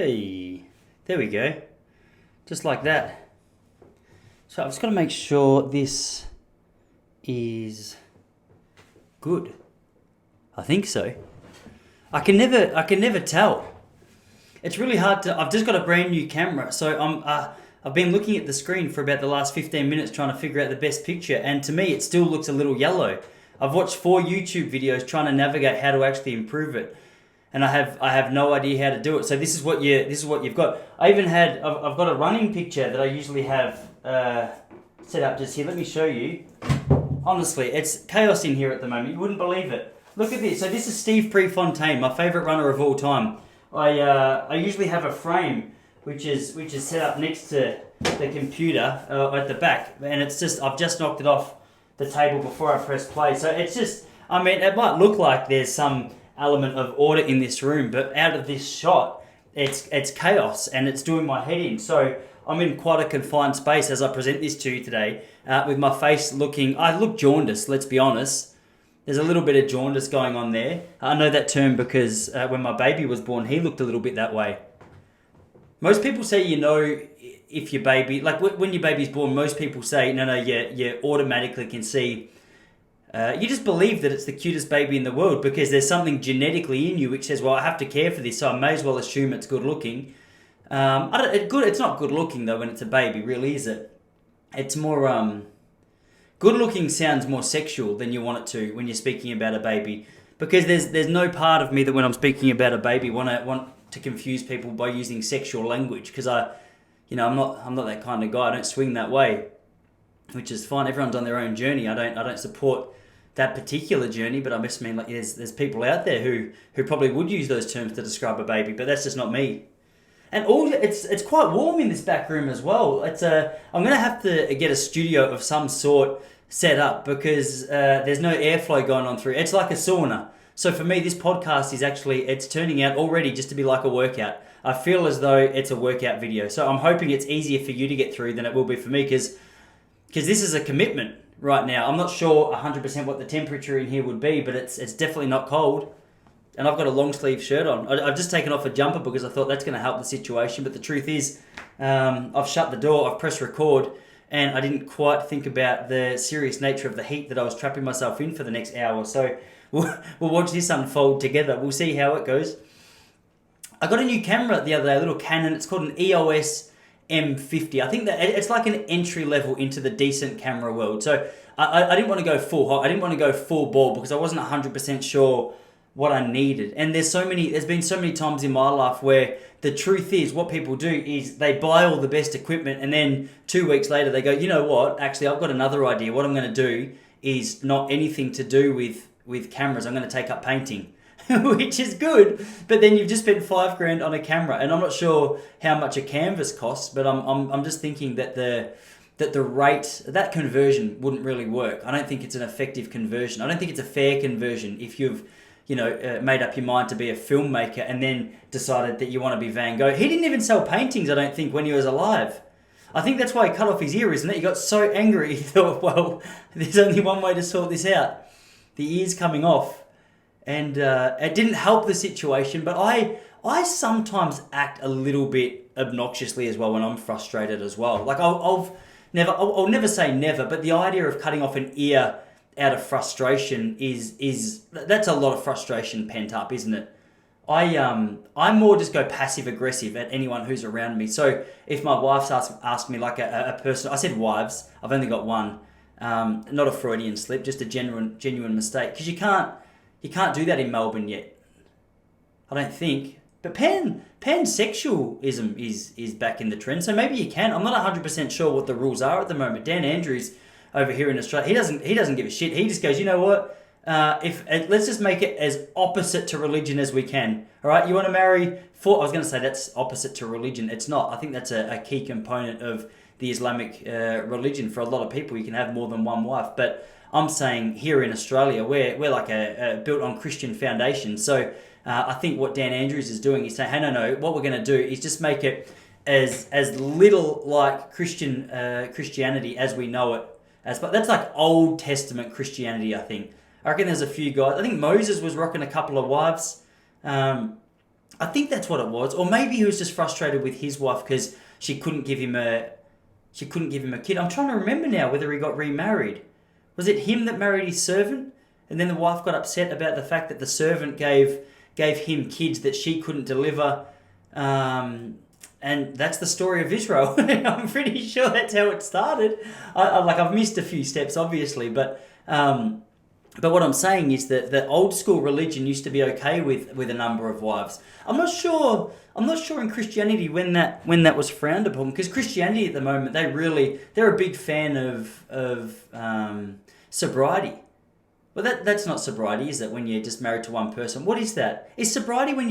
Hey, there we go. Just like that. So I've just got to make sure this is good. I think so. I can never tell. It's really hard to. I've just got a brand new camera, so I've been looking at the screen for about the last 15 minutes trying to figure out the best picture, and to me it still looks a little yellow. I've watched 4 YouTube videos trying to navigate how to actually improve it, and I have no idea how to do it. So this is what you've got. I've got a running picture that I usually have set up just here. Let me show you. Honestly, it's chaos in here at the moment. You wouldn't believe it. Look at this. So this is Steve Prefontaine, my favourite runner of all time. I usually have a frame which is set up next to the computer at the back, and it's just I've just knocked it off the table before I press play. So it's just, I mean, it might look like there's some element of order in this room, but out of this shot, it's chaos and it's doing my head in. So I'm in quite a confined space as I present this to you today, with my face looking. I look jaundiced. Let's be honest. There's a little bit of jaundice going on there. I know that term because when my baby was born, he looked a little bit that way. Most people say, if your baby, like when your baby's born, most people say, no, you automatically can see. You just believe that it's the cutest baby in the world because there's something genetically in you which says, well, I have to care for this, so I may as well assume it's good looking. It's not good looking though when it's a baby, really, is it? It's more. Good looking sounds more sexual than you want it to when you're speaking about a baby, because there's no part of me that when I'm speaking about a baby want to confuse people by using sexual language, because I'm not that kind of guy. I don't swing that way, which is fine. Everyone's on their own journey. I don't support that particular journey, but I just mean, like, there's people out there who probably would use those terms to describe a baby, but that's just not me. And it's quite warm in this back room as well. I'm gonna have to get a studio of some sort set up because there's no airflow going on through. It's like a sauna. So for me, this podcast it's turning out already just to be like a workout. I feel as though it's a workout video. So I'm hoping it's easier for you to get through than it will be for me, because this is a commitment right now. I'm not sure 100% what the temperature in here would be, but it's definitely not cold. And I've got a long sleeve shirt on. I've just taken off a jumper because I thought that's going to help the situation. But the truth is, I've shut the door, I've pressed record, and I didn't quite think about the serious nature of the heat that I was trapping myself in for the next hour. So we'll watch this unfold together. We'll see how it goes. I got a new camera the other day, a little Canon. It's called an EOS M50. I think that it's like an entry level into the decent camera world. So I didn't want to go full hot. I didn't want to go full ball because I wasn't 100% sure what I needed. And there's been so many times in my life where the truth is what people do is they buy all the best equipment, and then 2 weeks later they go, you know what, actually I've got another idea. What I'm going to do is not anything to do with cameras. I'm going to take up painting. Which is good, but then you've just spent $5,000 on a camera, and I'm not sure how much a canvas costs, but I'm just thinking that the rate, that conversion wouldn't really work. I don't think it's an effective conversion. I don't think it's a fair conversion if you've made up your mind to be a filmmaker and then decided that you want to be Van Gogh. He didn't even sell paintings, I don't think, when he was alive. I think that's why he cut off his ear, isn't it? He got so angry, he thought, well, there's only one way to sort this out. The ear's coming off. And it didn't help the situation, but I sometimes act a little bit obnoxiously as well when I'm frustrated as well. Like I'll never say never, but the idea of cutting off an ear out of frustration is that's a lot of frustration pent up, isn't it? I more just go passive aggressive at anyone who's around me. So if my wife's asked me, like a person, I said wives, I've only got one, not a Freudian slip, just a genuine mistake, because you can't do that in Melbourne yet, I don't think. But pansexualism is back in the trend, so maybe you can. I'm not 100% sure what the rules are at the moment. Dan Andrews over here in Australia, he doesn't give a shit. He just goes, you know what? Let's just make it as opposite to religion as we can. All right, you want to marry four? I was going to say that's opposite to religion. It's not. I think that's a key component of the Islamic religion. For a lot of people, you can have more than one wife, but I'm saying here in Australia, we're like a built on Christian foundation. So I think what Dan Andrews is doing is saying, hey, no, what we're going to do is just make it as little like Christianity as we know it. But that's like Old Testament Christianity, I think. I reckon there's a few guys. I think Moses was rocking a couple of wives. I think that's what it was. Or maybe he was just frustrated with his wife because she couldn't give him a kid. I'm trying to remember now whether he got remarried. Was it him that married his servant? And then the wife got upset about the fact that the servant gave him kids that she couldn't deliver. And that's the story of Israel. I'm pretty sure that's how it started. I've missed a few steps, obviously, but what I'm saying is that the old school religion used to be okay with a number of wives. I'm not sure in Christianity when that was frowned upon, because Christianity at the moment they're a big fan of sobriety. Well, that's not sobriety, is it? When you're just married to one person, what is that? Is sobriety when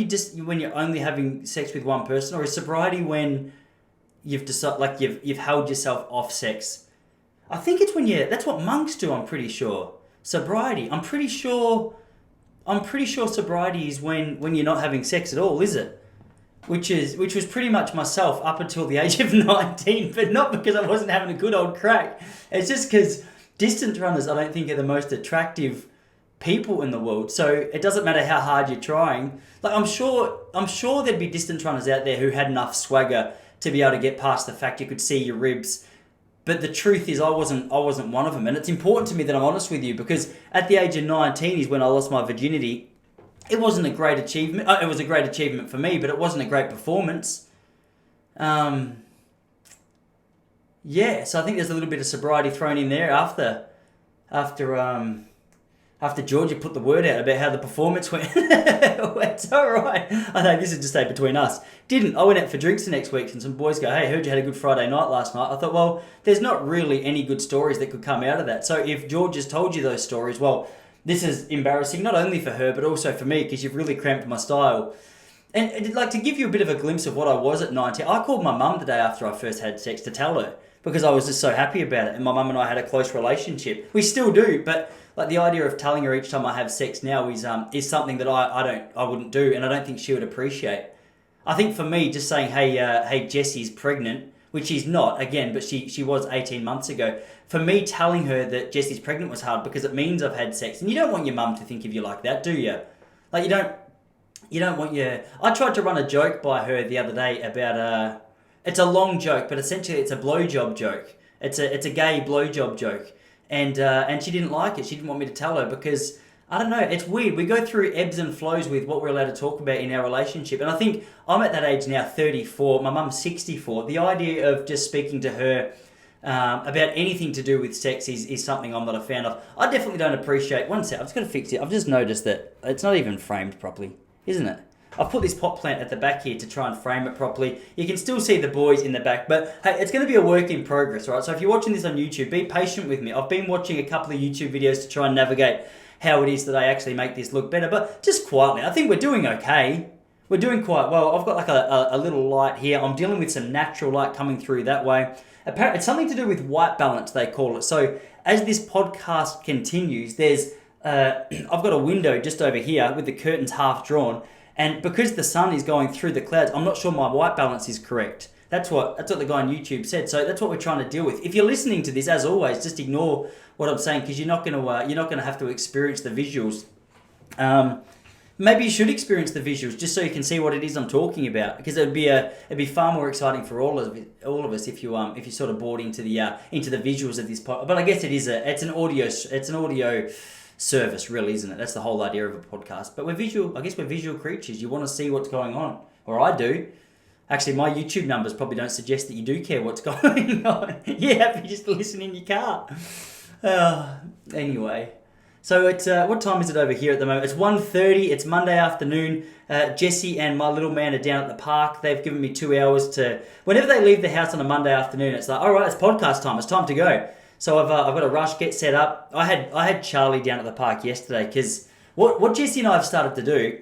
you're only having sex with one person, or is sobriety when you've decided you've held yourself off sex? I think it's when that's what monks do. I'm pretty sure sobriety. I'm pretty sure sobriety is when you're not having sex at all, is it? Which was pretty much myself up until the age of 19, but not because I wasn't having a good old crack. It's just because distance runners, I don't think, are the most attractive people in the world. So it doesn't matter how hard you're trying. Like I'm sure there'd be distance runners out there who had enough swagger to be able to get past the fact you could see your ribs. But the truth is, I wasn't one of them. And it's important to me that I'm honest with you, because at the age of 19 is when I lost my virginity. It wasn't a great achievement. It was a great achievement for me, but it wasn't a great performance. Yeah, so I think there's a little bit of sobriety thrown in there after Georgia put the word out about how the performance went. It's all right. I know this is just stay between us. I went out for drinks the next week and some boys go, "Hey, heard you had a good Friday night last night." I thought, well, there's not really any good stories that could come out of that. So if George has told you those stories, well, this is embarrassing not only for her but also for me, because you've really cramped my style. And like, to give you a bit of a glimpse of what I was at 19, I called my mum the day after I first had sex to tell her, because I was just so happy about it. And my mum and I had a close relationship. We still do, but like the idea of telling her each time I have sex now is something that I wouldn't do, and I don't think she would appreciate. I think for me, just saying, hey, Jessie's pregnant, which she's not, again, but she was 18 months ago. For me, telling her that Jessie's pregnant was hard because it means I've had sex. And you don't want your mum to think of you like that, do you? Like, you don't want your... I tried to run a joke by her the other day about... It's a long joke, but essentially it's a blowjob joke. It's a gay blowjob joke. And she didn't like it. She didn't want me to tell her because, I don't know, it's weird. We go through ebbs and flows with what we're allowed to talk about in our relationship. And I think I'm at that age now, 34. My mum's 64. The idea of just speaking to her about anything to do with sex is something I'm not a fan of. I definitely don't appreciate... One sec, I've just got to fix it. I've just noticed that it's not even framed properly, isn't it? I've put this pot plant at the back here to try and frame it properly. You can still see the boys in the back, but hey, it's going to be a work in progress, right? So if you're watching this on YouTube, be patient with me. I've been watching a couple of YouTube videos to try and navigate how it is that I actually make this look better, but just quietly, I think we're doing okay. We're doing quite well. I've got like a little light here. I'm dealing with some natural light coming through that way. Apparently, it's something to do with white balance, they call it. So as this podcast continues, there's I've got a window just over here with the curtains half drawn. And because the sun is going through the clouds, I'm not sure my white balance is correct. That's what the guy on YouTube said. So that's what we're trying to deal with. If you're listening to this, as always, just ignore what I'm saying, because you're not going to have to experience the visuals. Maybe you should experience the visuals just so you can see what it is I'm talking about, because it'd be far more exciting for all of us if you sort of bought into the visuals of this podcast. But I guess it's an audio service, really, isn't it? That's the whole idea of a podcast. But we're visual creatures. You want to see what's going on, or I do. Actually, my YouTube numbers probably don't suggest that you do care what's going on. You're happy just to listen in your car. Anyway, so it's what time is it over here at the moment? It's 1:30. It's Monday afternoon. Jessie and my little man are down at the park. They've given me 2 hours to... Whenever they leave the house on a Monday afternoon, it's like, all right, it's podcast time. It's time to go. So I've got to rush, get set up. I had Charlie down at the park yesterday, because what Jessie and I have started to do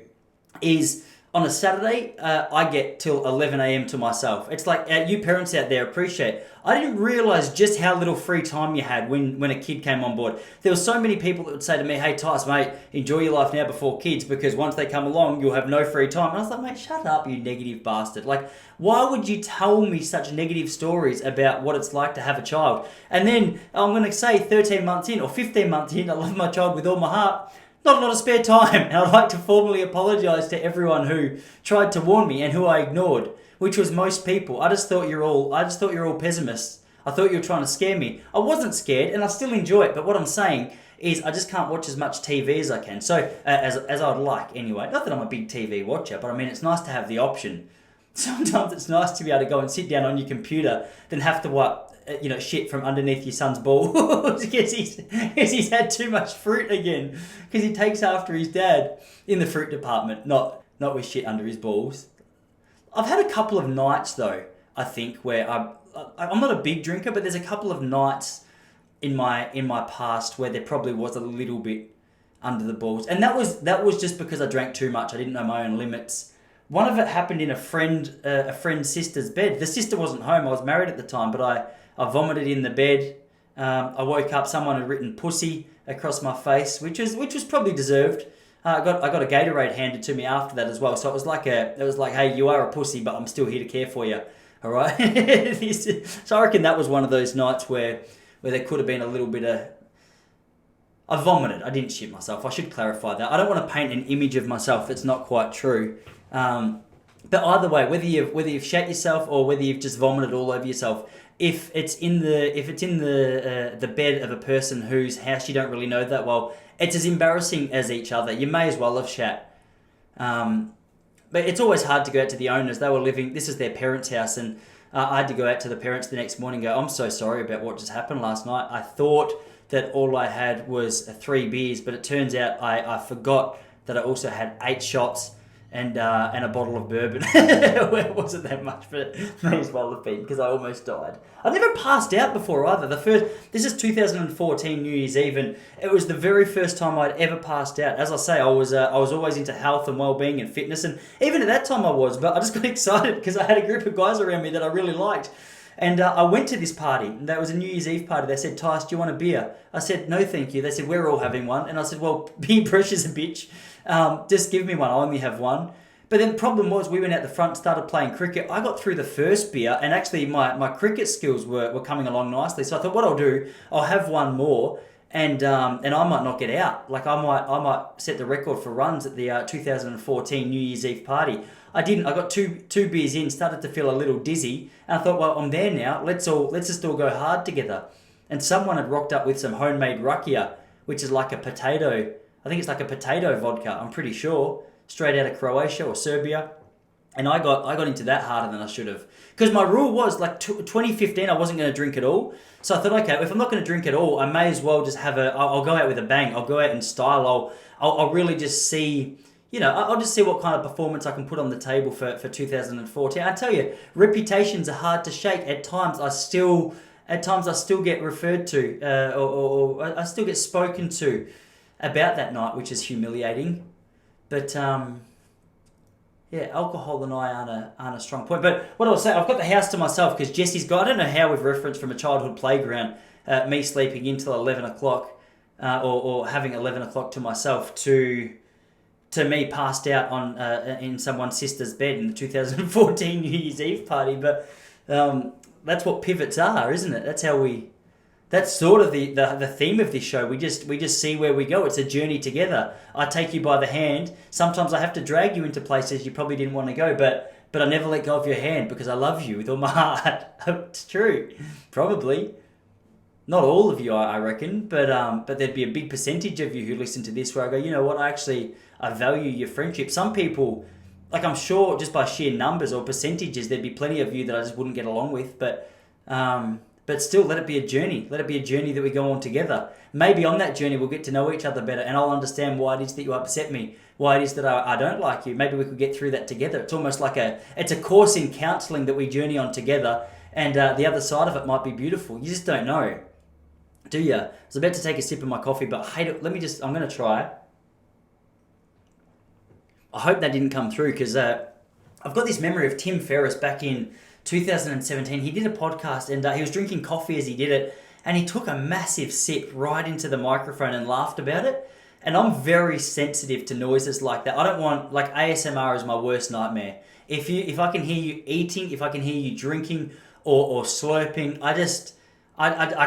is on a Saturday, I get till 11 a.m. to myself. It's like, you parents out there appreciate. I didn't realise just how little free time you had when a kid came on board. There were so many people that would say to me, "Hey, Tyson, mate, enjoy your life now before kids, because once they come along, you'll have no free time." And I was like, mate, shut up, you negative bastard. Like, why would you tell me such negative stories about what it's like to have a child? And then I'm going to say 13 months in or 15 months in, I love my child with all my heart. not a lot of spare time. And I'd like to formally apologise to everyone who tried to warn me and who I ignored, which was most people. I just thought you're all pessimists. I thought you were trying to scare me. I wasn't scared, and I still enjoy it. But what I'm saying is, I just can't watch as much TV as I can. So as I'd like anyway. Not that I'm a big TV watcher, but I mean, it's nice to have the option. Sometimes it's nice to be able to go and sit down on your computer than have to wipe shit from underneath your son's balls because he's had too much fruit again, because he takes after his dad in the fruit department, not with shit under his balls. I've had a couple of nights though, I think, where I'm not a big drinker, but there's a couple of nights in my past where there probably was a little bit under the balls, and that was just because I drank too much. I didn't know my own limits. One of it happened in a friend's sister's bed. The sister wasn't home. I was married at the time, but I vomited in the bed. I woke up. Someone had written "pussy" across my face, which was probably deserved. I got a Gatorade handed to me after that as well. So it was like, hey, you are a pussy, but I'm still here to care for you. All right. So I reckon that was one of those nights where there could have been a little bit of. I vomited. I didn't shit myself. I should clarify that. I don't want to paint an image of myself that's not quite true. But either way, whether you've shat yourself or whether you've just vomited all over yourself, if it's in the bed of a person whose house you don't really know that well, it's as embarrassing as each other. You may as well have shat. But it's always hard to go out to the owners. They were living. This is their parents' house, and I had to go out to the parents the next morning and go, I'm so sorry about what just happened last night. I thought that all I had was 3 beers, but it turns out I forgot that I also had 8 shots and a bottle of bourbon. Well, it wasn't that much, but it may as well have been, because I almost died. I've never passed out before either. This is 2014 New Year's Eve, and it was the very first time I'd ever passed out. As I say, I was always into health and well-being and fitness, and even at that time I was, but I just got excited because I had a group of guys around me that I really liked. And I went to this party. That was a New Year's Eve party. They said, Tyson, do you want a beer? I said, no, thank you. They said, we're all having one. And I said, well, peer pressure's a bitch. Just give me one. I only have one. But then the problem was, we went out the front, started playing cricket. I got through the first beer, and actually my cricket skills were coming along nicely. So I thought, what I'll do, I'll have one more, and I might knock it out. Like I might set the record for runs at the 2014 New Year's Eve party. I didn't. I got two beers in, started to feel a little dizzy, and I thought, well, I'm there now. Let's just all go hard together. And someone had rocked up with some homemade rakia, which is like a potato. I think it's like a potato vodka. I'm pretty sure, straight out of Croatia or Serbia. And I got into that harder than I should have, because my rule was like 2015 I wasn't going to drink at all. So I thought, okay, if I'm not going to drink at all, I may as well just I'll go out with a bang. I'll go out in style. I'll really just see. I'll just see what kind of performance I can put on the table for 2014. I tell you, reputations are hard to shake. At times I still get referred to, or I still get spoken to about that night, which is humiliating. But alcohol and I aren't a strong point. But what I'll say, I've got the house to myself because Jesse's got. I don't know how we've referenced from a childhood playground, me sleeping in till 11 o'clock, or having 11 o'clock to myself, to me passed out on in someone's sister's bed in the 2014 New Year's Eve party. But that's what pivots are, isn't it? That's sort of the theme of this show. We just see where we go. It's a journey together. I take you by the hand. Sometimes I have to drag you into places you probably didn't want to go, but I never let go of your hand because I love you with all my heart. It's true. Probably. Not all of you, I reckon, but there'd be a big percentage of you who listen to this where I go, you know what, I value your friendship. Some people, like I'm sure just by sheer numbers or percentages, there'd be plenty of you that I just wouldn't get along with, but still, let it be a journey. Let it be a journey that we go on together. Maybe on that journey we'll get to know each other better, and I'll understand why it is that you upset me, why it is that I don't like you. Maybe we could get through that together. It's almost like it's a course in counselling that we journey on together, and the other side of it might be beautiful. You just don't know, do you? I was about to take a sip of my coffee, but I hate it. I'm going to try. I hope that didn't come through, because I've got this memory of Tim Ferriss back in 2017. He did a podcast, and he was drinking coffee as he did it, and he took a massive sip right into the microphone and laughed about it. And I'm very sensitive to noises like that. I don't want, like, ASMR is my worst nightmare. If I can hear you eating, if I can hear you drinking or slurping, I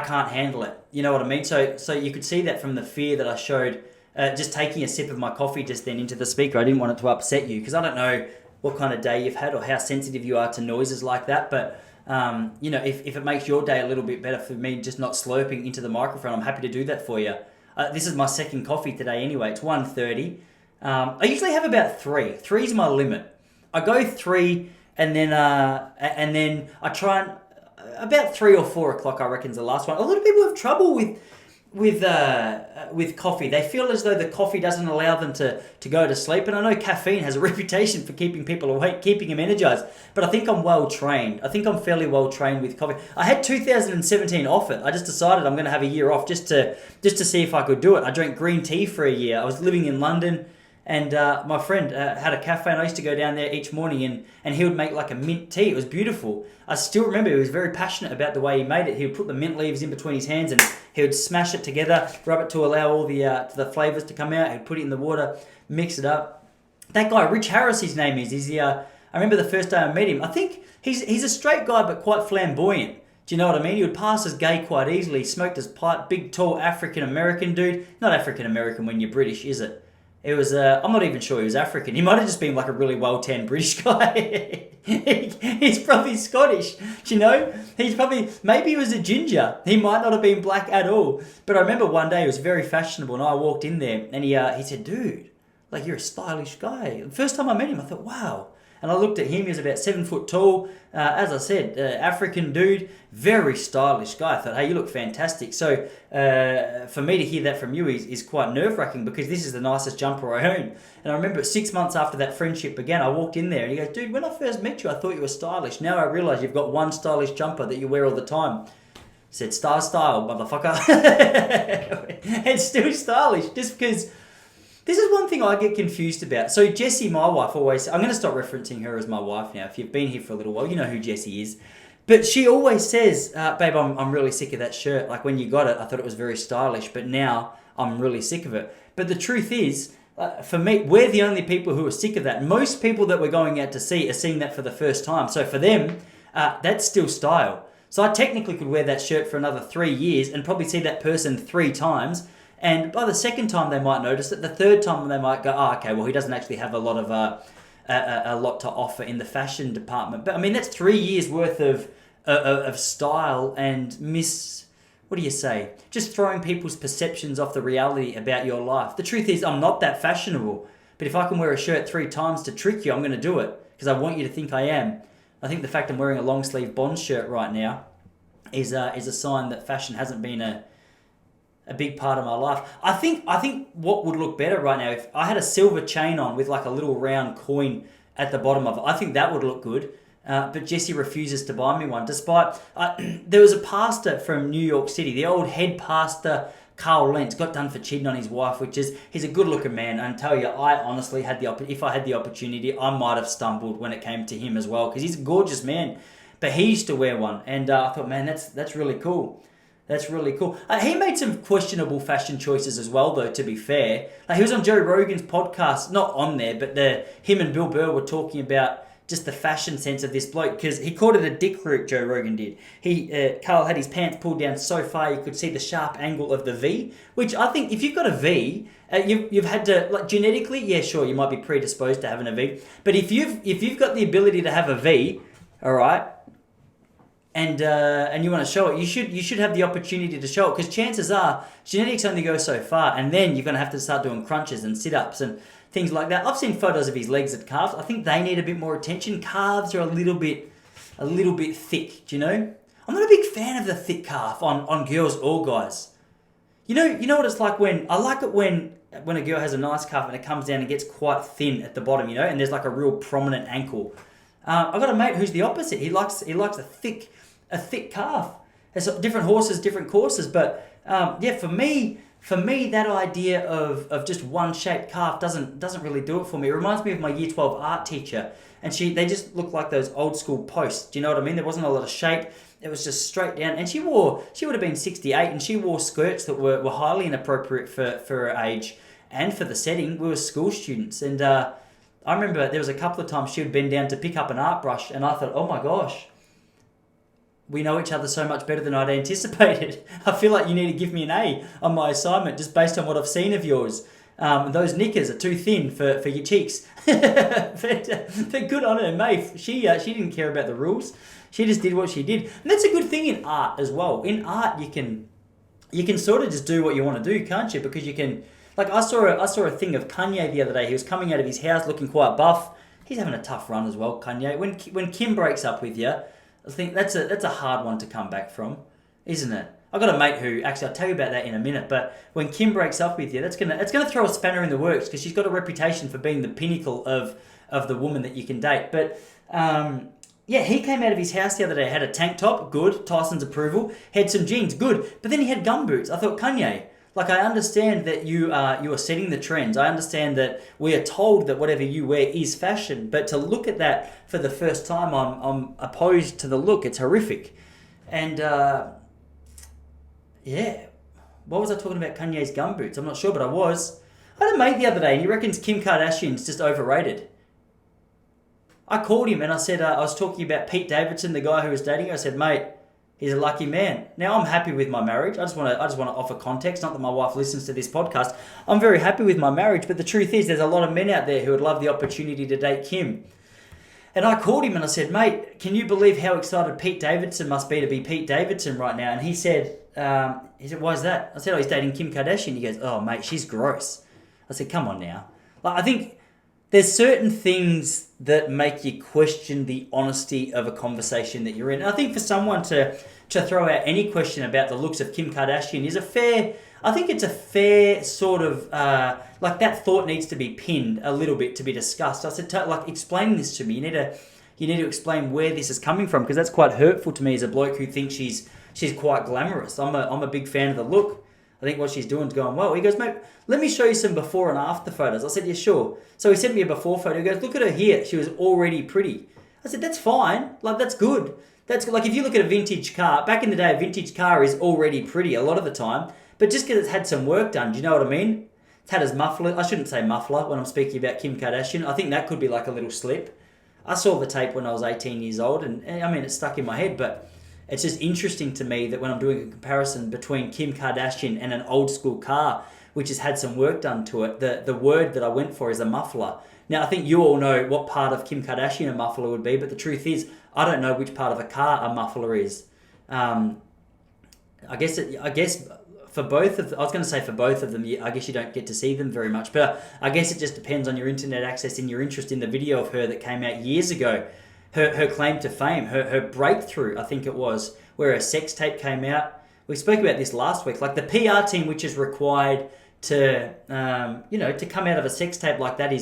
can't handle it. You know what I mean? So you could see that from the fear that I showed just taking a sip of my coffee just then into the speaker. I didn't want it to upset you because I don't know what kind of day you've had or how sensitive you are to noises like that. But, if it makes your day a little bit better for me just not slurping into the microphone, I'm happy to do that for you. This is my second coffee today anyway. It's 1:30. I usually have about 3. 3 is my limit. I go 3 and then I try and... About 3 or 4 o'clock, I reckon, is the last one. A lot of people have trouble with coffee. They feel as though the coffee doesn't allow them to go to sleep. And I know caffeine has a reputation for keeping people awake, keeping them energized. But I think I'm well trained. I think I'm fairly well trained with coffee. I had 2017 off it. I just decided I'm going to have a year off just to see if I could do it. I drank green tea for a year. I was living in London. And my friend had a cafe, and I used to go down there each morning, and he would make like a mint tea. It was beautiful. I still remember he was very passionate about the way he made it. He would put the mint leaves in between his hands, and he would smash it together, rub it to allow all the flavors to come out. He'd put it in the water, mix it up. That guy, Rich Harris, his name is. I remember the first day I met him. I think he's a straight guy, but quite flamboyant. Do you know what I mean? He would pass as gay quite easily. He smoked his pipe. Big, tall African-American dude. Not African-American when you're British, is it? It was, I'm not even sure he was African. He might have just been like a really well-tanned British guy. He's probably Scottish, do you know? Maybe he was a ginger. He might not have been black at all. But I remember one day he was very fashionable and I walked in there and he said, dude, like you're a stylish guy. The first time I met him, I thought, wow. And I looked at him, he was about 7 foot tall. As I said, African dude, very stylish guy. I thought, hey, you look fantastic. So for me to hear that from you is quite nerve-wracking because this is the nicest jumper I own. And I remember 6 months after that friendship began, I walked in there and he goes, dude, when I first met you, I thought you were stylish. Now I realise you've got one stylish jumper that you wear all the time. I said, style, motherfucker. It's still stylish just because... This is one thing I get confused about. So Jessie, my wife, always... I'm going to stop referencing her as my wife now. If you've been here for a little while, you know who Jessie is. But she always says, babe, I'm really sick of that shirt. Like when you got it, I thought it was very stylish, but now I'm really sick of it. But the truth is, for me, we're the only people who are sick of that. Most people that we're going out to see are seeing that for the first time. So for them, that's still style. So I technically could wear that shirt for another 3 years and probably see that person 3 times. And by the second time, they might notice it. The third time, they might go, "Oh, okay. Well, he doesn't actually have a lot to offer in the fashion department." But I mean, that's 3 years worth of style and what do you say? Just throwing people's perceptions off the reality about your life. The truth is, I'm not that fashionable. But if I can wear a shirt 3 times to trick you, I'm going to do it because I want you to think I am. I think the fact I'm wearing a long sleeve Bond shirt right now is a sign that fashion hasn't been a big part of my life. I think what would look better right now if I had a silver chain on with like a little round coin at the bottom of it. I think that would look good. But Jessie refuses to buy me one. Despite there was a pastor from New York City, the old head pastor Carl Lentz, got done for cheating on his wife, he's a good looking man. And I tell you, I honestly if I had the opportunity, I might have stumbled when it came to him as well because he's a gorgeous man. But he used to wear one, and I thought, man, that's really cool. That's really cool. He made some questionable fashion choices as well, though, to be fair. Like, he was on Joe Rogan's podcast, not on there, but him and Bill Burr were talking about just the fashion sense of this bloke, because he called it a dick root, Joe Rogan did. Carl had his pants pulled down so far you could see the sharp angle of the V, which I think if you've got a V, you've had to, like, genetically, yeah, sure, you might be predisposed to having a V, but if you've got the ability to have a V, all right, and you want to show it, you should have the opportunity to show it, because chances are genetics only go so far, and then you're going to have to start doing crunches and sit-ups and things like that. I've seen photos of his legs and calves. I think they need a bit more attention. Calves are a little bit thick, do you know? I'm not a big fan of the thick calf on girls or guys. You know what it's like when a girl has a nice calf and it comes down and gets quite thin at the bottom, you know, and there's like a real prominent ankle. I've got a mate who's the opposite. He likes a thick calf. There's different horses, different courses, but for me, that idea of just one shaped calf doesn't really do it for me. It reminds me of my Year 12 art teacher, and they just look like those old school posts. Do you know what I mean? There wasn't a lot of shape. It was just straight down, and she would have been 68, and she wore skirts that were highly inappropriate for her age and for the setting. We were school students, and I remember there was a couple of times she would bend down to pick up an art brush, and I thought, oh my gosh, we know each other so much better than I'd anticipated. I feel like you need to give me an A on my assignment just based on what I've seen of yours. Those knickers are too thin for your cheeks. but good on her, mate. She didn't care about the rules. She just did what she did. And that's a good thing in art as well. In art, you can sort of just do what you want to do, can't you? Because you can, like I saw a thing of Kanye the other day. He was coming out of his house looking quite buff. He's having a tough run as well, Kanye. When Kim breaks up with you, I think that's a hard one to come back from, isn't it? I've got a mate who, actually I'll tell you about that in a minute, but when Kim breaks up with you, it's gonna throw a spanner in the works because she's got a reputation for being the pinnacle of the woman that you can date. But yeah, he came out of his house the other day, had a tank top, good, Tyson's approval, had some jeans, good, but then he had gumboots. I thought, Kanye, like, I understand that you are setting the trends. I understand that we are told that whatever you wear is fashion, but to look at that for the first time, I'm opposed to the look. It's horrific. And yeah, what was I talking about? Kanye's gumboots? I'm not sure, but I was. I had a mate the other day, and he reckons Kim Kardashian's just overrated. I called him and I said, I was talking about Pete Davidson, the guy who was dating her. I said, mate, he's a lucky man. Now, I'm happy with my marriage. I just want to offer context. Not that my wife listens to this podcast. I'm very happy with my marriage, but the truth is, there's a lot of men out there who would love the opportunity to date Kim. And I called him and I said, mate, can you believe how excited Pete Davidson must be to be Pete Davidson right now? And he said, why is that? I said, oh, he's dating Kim Kardashian. He goes, oh, mate, she's gross. I said, come on now. Like, I think there's certain things that make you question the honesty of a conversation that you're in. And I think for someone to throw out any question about the looks of Kim Kardashian is I think it's a fair sort of, like, that thought needs to be pinned a little bit to be discussed. I said, like, explain this to me. You need to explain where this is coming from, because that's quite hurtful to me as a bloke who thinks she's quite glamorous. I'm a big fan of the look. I think what she's doing is going well. He goes, mate, let me show you some before and after photos. I said, yeah, sure. So he sent me a before photo. He goes, look at her here. She was already pretty. I said, that's fine. Like, that's good. That's like, if you look at a vintage car, back in the day, a vintage car is already pretty a lot of the time. But just because it's had some work done, do you know what I mean? It's had his muffler. I shouldn't say muffler when I'm speaking about Kim Kardashian. I think that could be like a little slip. I saw the tape when I was 18 years old, and I mean, it's stuck in my head, but it's just interesting to me that when I'm doing a comparison between Kim Kardashian and an old school car, which has had some work done to it, the word that I went for is a muffler. Now, I think you all know what part of Kim Kardashian a muffler would be, but the truth is, I don't know which part of a car a muffler is. I guess for both of I was going to say for both of them, I guess you don't get to see them very much, but I guess it just depends on your internet access and your interest in the video of her that came out years ago. Her claim to fame, her breakthrough, I think it was, where her sex tape came out. We spoke about this last week. Like, the PR team which is required to, to come out of a sex tape like that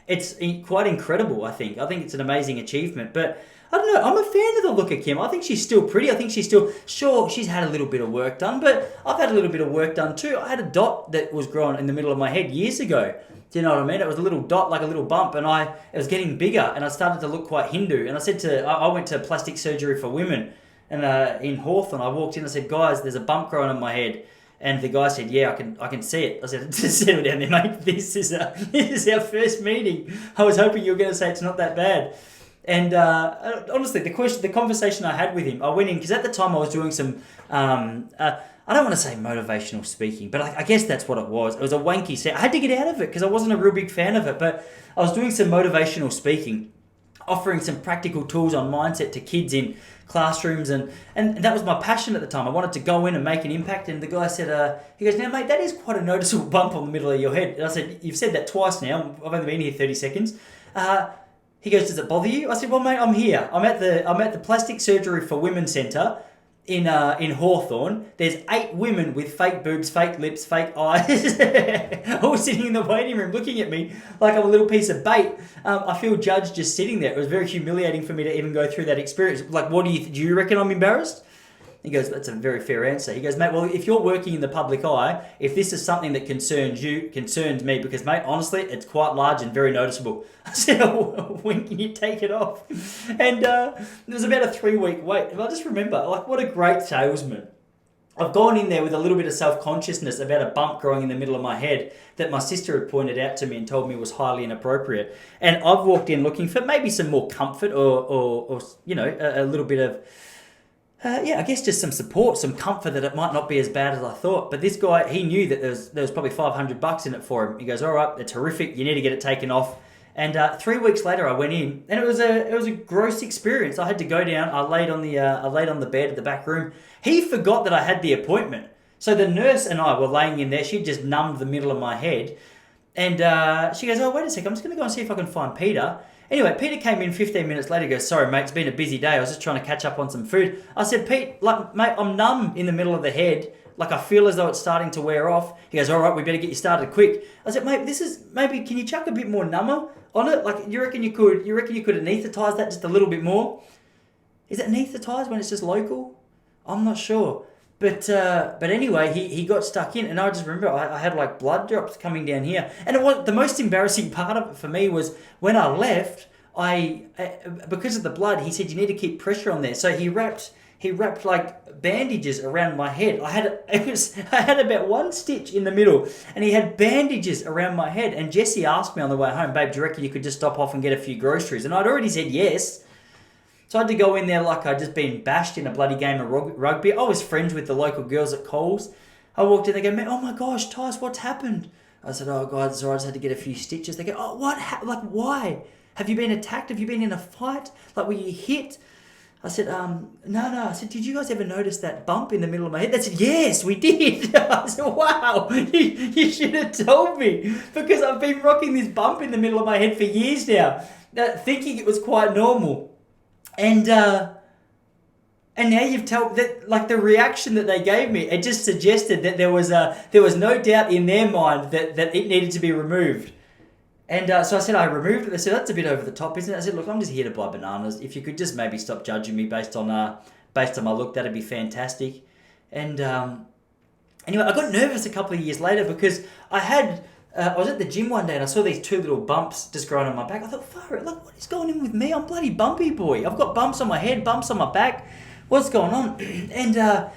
it's quite incredible, I think. I think it's an amazing achievement. But I don't know, I'm a fan of the look of Kim. I think she's still pretty. I think she's still, sure, she's had a little bit of work done, but I've had a little bit of work done too. I had a dot that was growing in the middle of my head years ago. Do you know what I mean? It was a little dot, like a little bump, and it was getting bigger, and I started to look quite Hindu. And I went to plastic surgery for women, and in Hawthorne, I walked in and I said, guys, there's a bump growing on my head. And the guy said, yeah, I can see it. I said, just settle down there, mate. This is our first meeting. I was hoping you were going to say it's not that bad. And honestly, the conversation I had with him, I went in, because at the time I was doing some, I don't want to say motivational speaking, but I guess that's what it was. It was a wanky set. I had to get out of it because I wasn't a real big fan of it, but I was doing some motivational speaking, offering some practical tools on mindset to kids in classrooms, and that was my passion at the time. I wanted to go in and make an impact, and the guy said, he goes, now mate, that is quite a noticeable bump on the middle of your head. And I said, you've said that twice now. I've only been here 30 seconds. He goes, does it bother you? I said, well, mate, I'm here. I'm at the Plastic Surgery for Women Centre in Hawthorne. There's 8 women with fake boobs, fake lips, fake eyes, all sitting in the waiting room looking at me like I'm a little piece of bait. I feel judged just sitting there. It was very humiliating for me to even go through that experience. Like, do you reckon I'm embarrassed? He goes, that's a very fair answer. He goes, mate, well, if you're working in the public eye, if this is something that concerns you, concerns me, because, mate, honestly, it's quite large and very noticeable. I said, oh, when can you take it off? And there was about a 3-week wait. And I just remember, like, what a great salesman. I've gone in there with a little bit of self-consciousness about a bump growing in the middle of my head that my sister had pointed out to me and told me was highly inappropriate. And I've walked in looking for maybe some more comfort or a little bit of, I guess just some support, some comfort that it might not be as bad as I thought. But this guy, he knew that there was probably $500 in it for him. He goes, all right, it's horrific. You need to get it taken off. And 3 weeks later, I went in, and it was a gross experience. I had to go down. I laid on the bed at the back room. He forgot that I had the appointment. So the nurse and I were laying in there. She just numbed the middle of my head, and she goes, "Oh, wait a sec. I'm just going to go and see if I can find Peter." Anyway, Peter came in 15 minutes later. He goes, "Sorry, mate, it's been a busy day. I was just trying to catch up on some food." I said, "Pete, like, mate, I'm numb in the middle of the head. Like, I feel as though it's starting to wear off." He goes, "All right, we better get you started quick." I said, "Mate, can you chuck a bit more number on it? Like, you reckon you could anaesthetize that just a little bit more?" Is it anaesthetize when it's just local? I'm not sure. But anyway, he got stuck in, and I just remember I had like blood drops coming down here. And it was the most embarrassing part of it for me was when I left. Because of the blood, he said you need to keep pressure on there. So he wrapped like bandages around my head. I had about one stitch in the middle, and he had bandages around my head. And Jessie asked me on the way home, "Babe, do you reckon you could just stop off and get a few groceries?" And I'd already said yes. So I had to go in there like I'd just been bashed in a bloody game of rugby. I was friends with the local girls at Coles. I walked in, they go, "Man, oh my gosh, Tyson, what's happened?" I said, "Oh, guys, I just had to get a few stitches." They go, "Oh, what? Like, why? Have you been attacked? Have you been in a fight? Like, were you hit?" I said, no. I said, "Did you guys ever notice that bump in the middle of my head?" They said, "Yes, we did." I said, "Wow, you should have told me, because I've been rocking this bump in the middle of my head for years now, thinking it was quite normal." And now you've told that, like, the reaction that they gave me, it just suggested that there was no doubt in their mind that it needed to be removed. And so I said, I removed it. They said, "That's a bit over the top, isn't it?" I said, "Look, I'm just here to buy bananas. If you could just maybe stop judging me based on my look, that'd be fantastic." And anyway, I got nervous a couple of years later because I was at the gym one day and I saw these two little bumps just growing on my back. I thought, "Far, like, what is going on with me? I'm bloody bumpy boy. I've got bumps on my head, bumps on my back. What's going on?" And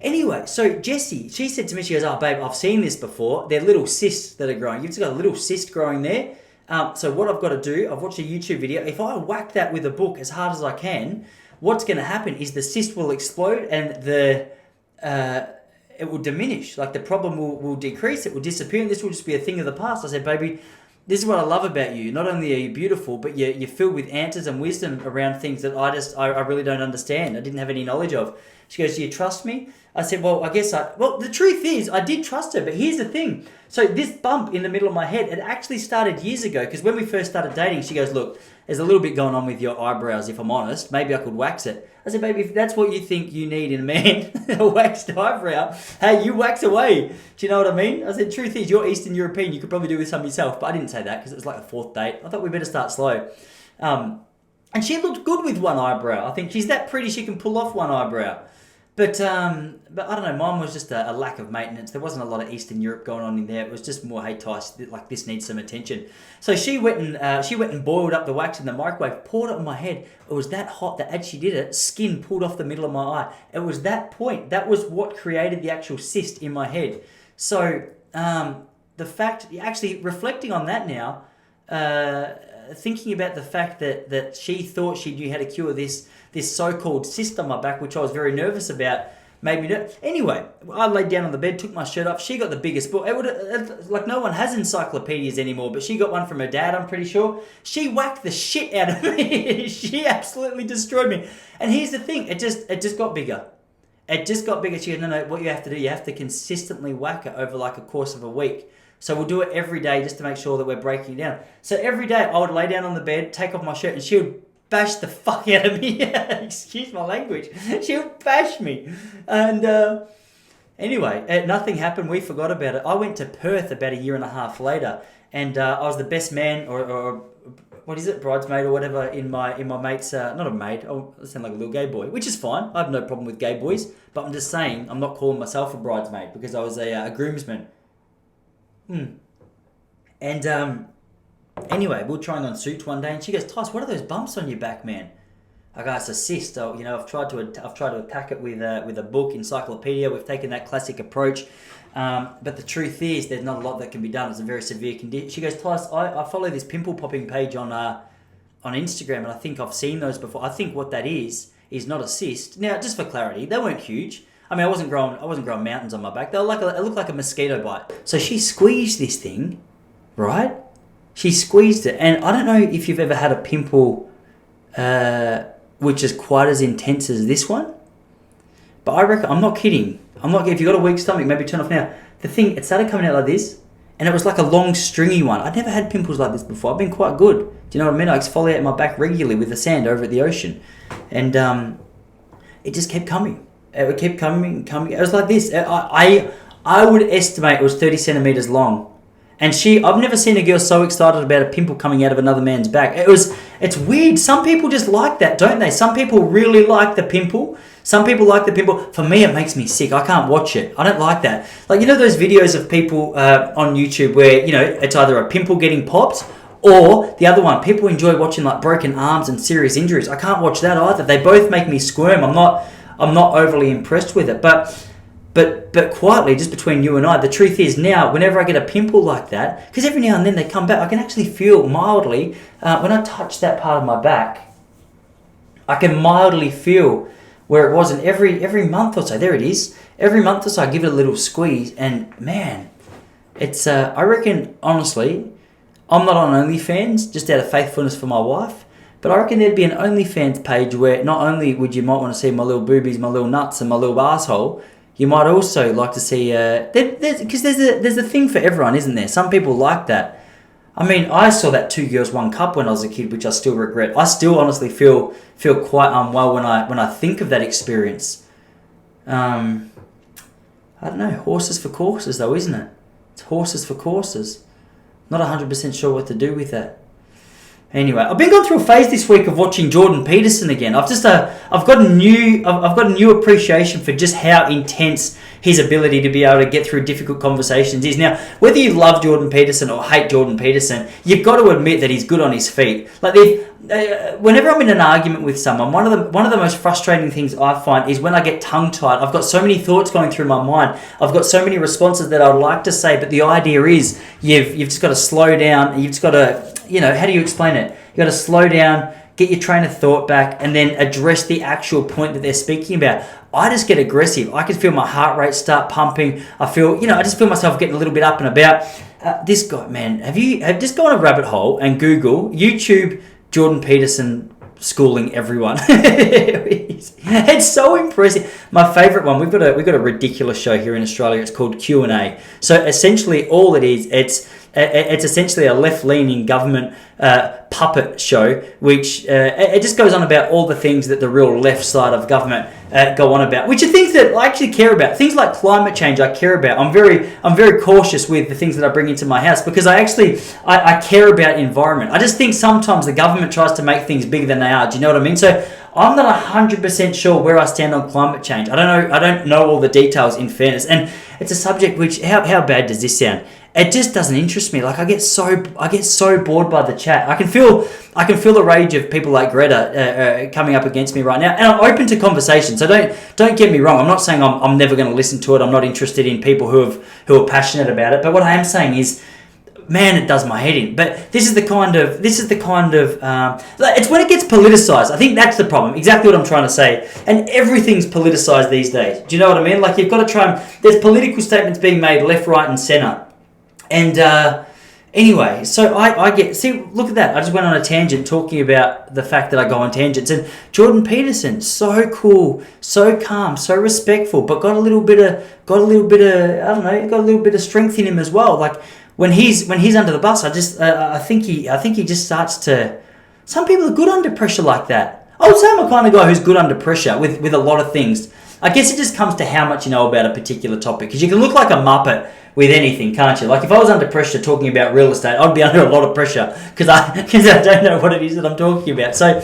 anyway, so Jessie, she said to me, she goes, "Oh, babe, I've seen this before. They're little cysts that are growing. You've just got a little cyst growing there. So what I've got to do, I've watched a YouTube video. If I whack that with a book as hard as I can, what's going to happen is the cyst will explode and it will diminish. Like, the problem will decrease, it will disappear, and this will just be a thing of the past." I said, "Baby, this is what I love about you. Not only are you beautiful, but you're filled with answers and wisdom around things that I really don't understand. I didn't have any knowledge of." She goes, "Do you trust me?" I said, "Well, the truth is, I did trust her, but here's the thing. So this bump in the middle of my head, it actually started years ago, because when we first started dating," she goes, "Look, there's a little bit going on with your eyebrows, if I'm honest. Maybe I could wax it." I said, "Baby, if that's what you think you need in a man, a waxed eyebrow, hey, you wax away." Do you know what I mean? I said, "Truth is, you're Eastern European. You could probably do with some yourself." But I didn't say that because it was like the fourth date. I thought we better start slow. And she looked good with one eyebrow. I think she's that pretty she can pull off one eyebrow. But I don't know, mine was just a lack of maintenance. There wasn't a lot of Eastern Europe going on in there. It was just more, "Hey, Tice, like, this needs some attention." So she went and boiled up the wax in the microwave, poured it on my head. It was that hot that as she did it, skin pulled off the middle of my eye. It was that point. That was what created the actual cyst in my head. So the fact, actually reflecting on that now, thinking about the fact that she thought she knew how to cure this so-called cyst on my back, which I was very nervous about, made me nervous. Anyway, I laid down on the bed, took my shirt off. She got the biggest book. Like, no one has encyclopedias anymore, but she got one from her dad, I'm pretty sure. She whacked the shit out of me. She absolutely destroyed me. And here's the thing, it just got bigger. It just got bigger. She goes, "No, what you have to do, you have to consistently whack it over like a course of a week. So we'll do it every day just to make sure that we're breaking it down." So every day I would lay down on the bed, take off my shirt, and she would bash the fuck out of me. Excuse my language. She would bash me. And anyway, nothing happened. We forgot about it. I went to Perth about a year and a half later, and I was the best man, or what is it, bridesmaid or whatever, in my mate's, not a maid, I sound like a little gay boy, which is fine. I have no problem with gay boys, but I'm just saying I'm not calling myself a bridesmaid because I was a groomsman. And anyway, we were trying on suits one day, and she goes, "Tice, what are those bumps on your back, man?" I go, "It's a cyst. I've tried to attack it with a book, encyclopedia. We've taken that classic approach, but the truth is, there's not a lot that can be done. It's a very severe condition." She goes, "Tice, I follow this pimple popping page on Instagram, and I think I've seen those before. I think what that is is not a cyst. Now, just for clarity, they weren't huge. I mean, I wasn't growing mountains on my back. They were it looked like a mosquito bite. So she squeezed this thing, right? She squeezed it, and I don't know if you've ever had a pimple, which is quite as intense as this one. But I reckon, I'm not kidding. If you've got a weak stomach, maybe turn off now. The thing, it started coming out like this, and it was like a long stringy one. I'd never had pimples like this before. I've been quite good. Do you know what I mean? I exfoliate my back regularly with the sand over at the ocean, and it just kept coming. It kept coming. It was like this. I would estimate it was 30 centimeters long. And I've never seen a girl so excited about a pimple coming out of another man's back. It's weird. Some people just like that, don't they? Some people really like the pimple. Some people like the pimple. For me, it makes me sick. I can't watch it. I don't like that. Like, you know those videos of people on YouTube where, you know, it's either a pimple getting popped or the other one. People enjoy watching like broken arms and serious injuries. I can't watch that either. They both make me squirm. I'm not overly impressed with it. But quietly, just between you and I, the truth is now, whenever I get a pimple like that, because every now and then they come back, I can actually feel mildly, when I touch that part of my back, I can mildly feel where it was. And every month or so, there it is, every month or so I give it a little squeeze, and man, it's, I reckon, honestly, I'm not on OnlyFans, just out of faithfulness for my wife, but I reckon there'd be an OnlyFans page where not only would you might want to see my little boobies, my little nuts, and my little asshole, you might also like to see, because there's a thing for everyone, isn't there? Some people like that. I mean, I saw that 2 Girls, 1 Cup when I was a kid, which I still regret. I still honestly feel quite unwell when I think of that experience. I don't know, horses for courses though, isn't it? It's horses for courses. Not 100% sure what to do with that. Anyway, I've been going through a phase this week of watching Jordan Peterson again. I've got a new appreciation for just how intense his ability to be able to get through difficult conversations is. Now, whether you love Jordan Peterson or hate Jordan Peterson, you've got to admit that he's good on his feet. Like, whenever I'm in an argument with someone, one of the most frustrating things I find is when I get tongue-tied. I've got so many thoughts going through my mind. I've got so many responses that I'd like to say, but the idea is you've just got to slow down. You've just got to, you know, how do you explain it? You've got to slow down, get your train of thought back, and then address the actual point that they're speaking about. I just get aggressive. I can feel my heart rate start pumping. I just feel myself getting a little bit up and about. This guy, man, have just gone a rabbit hole and Google YouTube Jordan Peterson schooling everyone. It's so impressive. My favourite one, we've got a ridiculous show here in Australia. It's called Q&A. So essentially all it is, it's essentially a left-leaning government puppet show, which it just goes on about all the things that the real left side of government go on about, which are things that I actually care about. Things like climate change I care about. I'm very cautious with the things that I bring into my house because I care about environment. I just think sometimes the government tries to make things bigger than they are. Do you know what I mean? So I'm not 100% sure where I stand on climate change. I don't know all the details, in fairness, and it's a subject which how bad does this sound? It just doesn't interest me. Like I get so bored by the chat. I can feel the rage of people like Greta coming up against me right now, and I'm open to conversation. So don't get me wrong. I'm not saying I'm never going to listen to it. I'm not interested in people who are passionate about it. But what I am saying is, man, it does my head in. But this is the kind of it's when it gets politicized. I think that's the problem. Exactly what I'm trying to say. And everything's politicized these days. Do you know what I mean? Like you've got to try and there's political statements being made left, right, and center. And anyway, so look at that. I just went on a tangent talking about the fact that I go on tangents. And Jordan Peterson, so cool, so calm, so respectful, but got a little bit of I don't know, got a little bit of strength in him as well. Like when he's under the bus, I think he just starts to. Some people are good under pressure like that. I would say I'm a kind of guy who's good under pressure with a lot of things. I guess it just comes to how much you know about a particular topic. Because you can look like a muppet with anything, can't you? Like if I was under pressure talking about real estate, I'd be under a lot of pressure because I don't know what it is that I'm talking about. So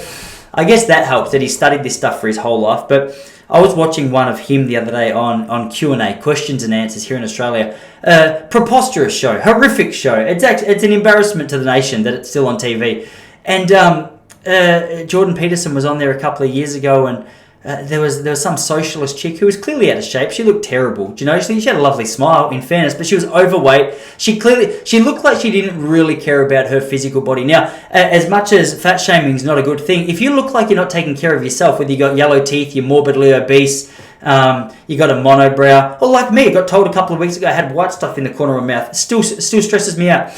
I guess that helps that he studied this stuff for his whole life. But I was watching one of him the other day on Q&A, questions and answers here in Australia. Preposterous show, horrific show. It's an embarrassment to the nation that it's still on TV. And Jordan Peterson was on there a couple of years ago, and there was some socialist chick who was clearly out of shape. She looked terrible. Do you know? She had a lovely smile, in fairness, but she was overweight. She looked like she didn't really care about her physical body. Now, as much as fat shaming is not a good thing, if you look like you're not taking care of yourself, whether you got yellow teeth, you're morbidly obese, you got a monobrow, or like me, I got told a couple of weeks ago I had white stuff in the corner of my mouth. Still stresses me out.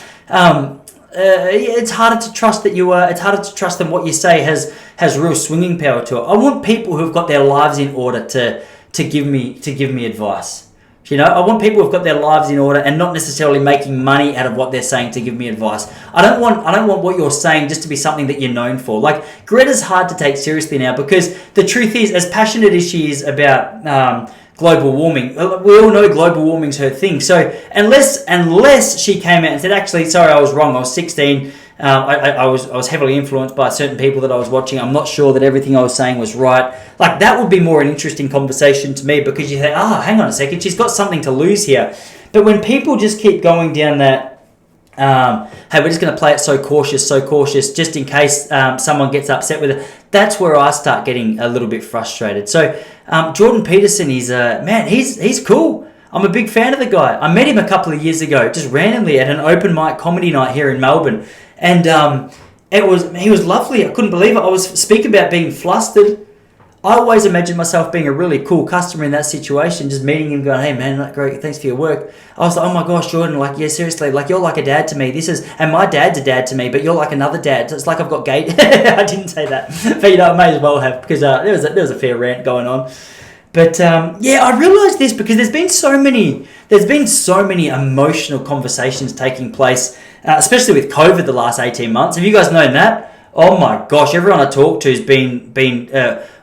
It's harder to trust that it's harder to trust than what you say has real swinging power to it. I want people who've got their lives in order to give me advice. You know, I want people who've got their lives in order and not necessarily making money out of what they're saying to give me advice. I don't want what you're saying just to be something that you're known for. Like, Greta's hard to take seriously now, because the truth is, as passionate as she is about global warming, we all know global warming's her thing. So unless she came out and said, actually, sorry, I was wrong, I was 16, I was heavily influenced by certain people that I was watching, I'm not sure that everything I was saying was right, like, that would be more an interesting conversation to me, because you think, hang on a second, she's got something to lose here. But when people just keep going down that, hey, we're just going to play it so cautious, just in case someone gets upset with it, that's where I start getting a little bit frustrated. So Jordan Peterson is, he's cool. I'm a big fan of the guy. I met him a couple of years ago, just randomly at an open mic comedy night here in Melbourne. And he was lovely. I couldn't believe it. I was speaking about being flustered. I always imagined myself being a really cool customer in that situation, just meeting him going, hey man, great, thanks for your work. I was like, oh my gosh, Jordan, like, yeah, seriously, like, you're like a dad to me. And my dad's a dad to me, but you're like another dad. It's like I've got gay. I didn't say that, but I may as well have, because there was a fair rant going on. But I realised this because there's been so many emotional conversations taking place, especially with COVID the last 18 months. Have you guys known that? Oh my gosh, everyone I talk to has been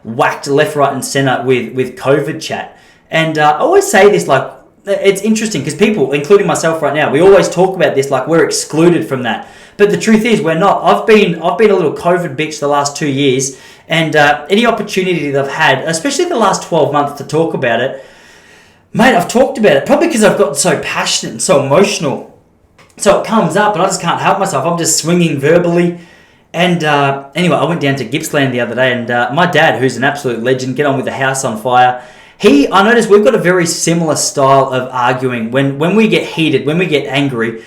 whacked left, right and centre with COVID chat. And I always say this, like, it's interesting because people, including myself right now, we always talk about this like we're excluded from that. But the truth is we're not. I've been a little COVID bitch the last 2 years, and any opportunity that I've had, especially the last 12 months, to talk about it, mate, I've talked about it, probably because I've gotten so passionate and so emotional. So it comes up and I just can't help myself. I'm just swinging verbally. And anyway, I went down to Gippsland the other day, and my dad, who's an absolute legend, get on with the house on fire. I noticed we've got a very similar style of arguing. When we get heated, when we get angry,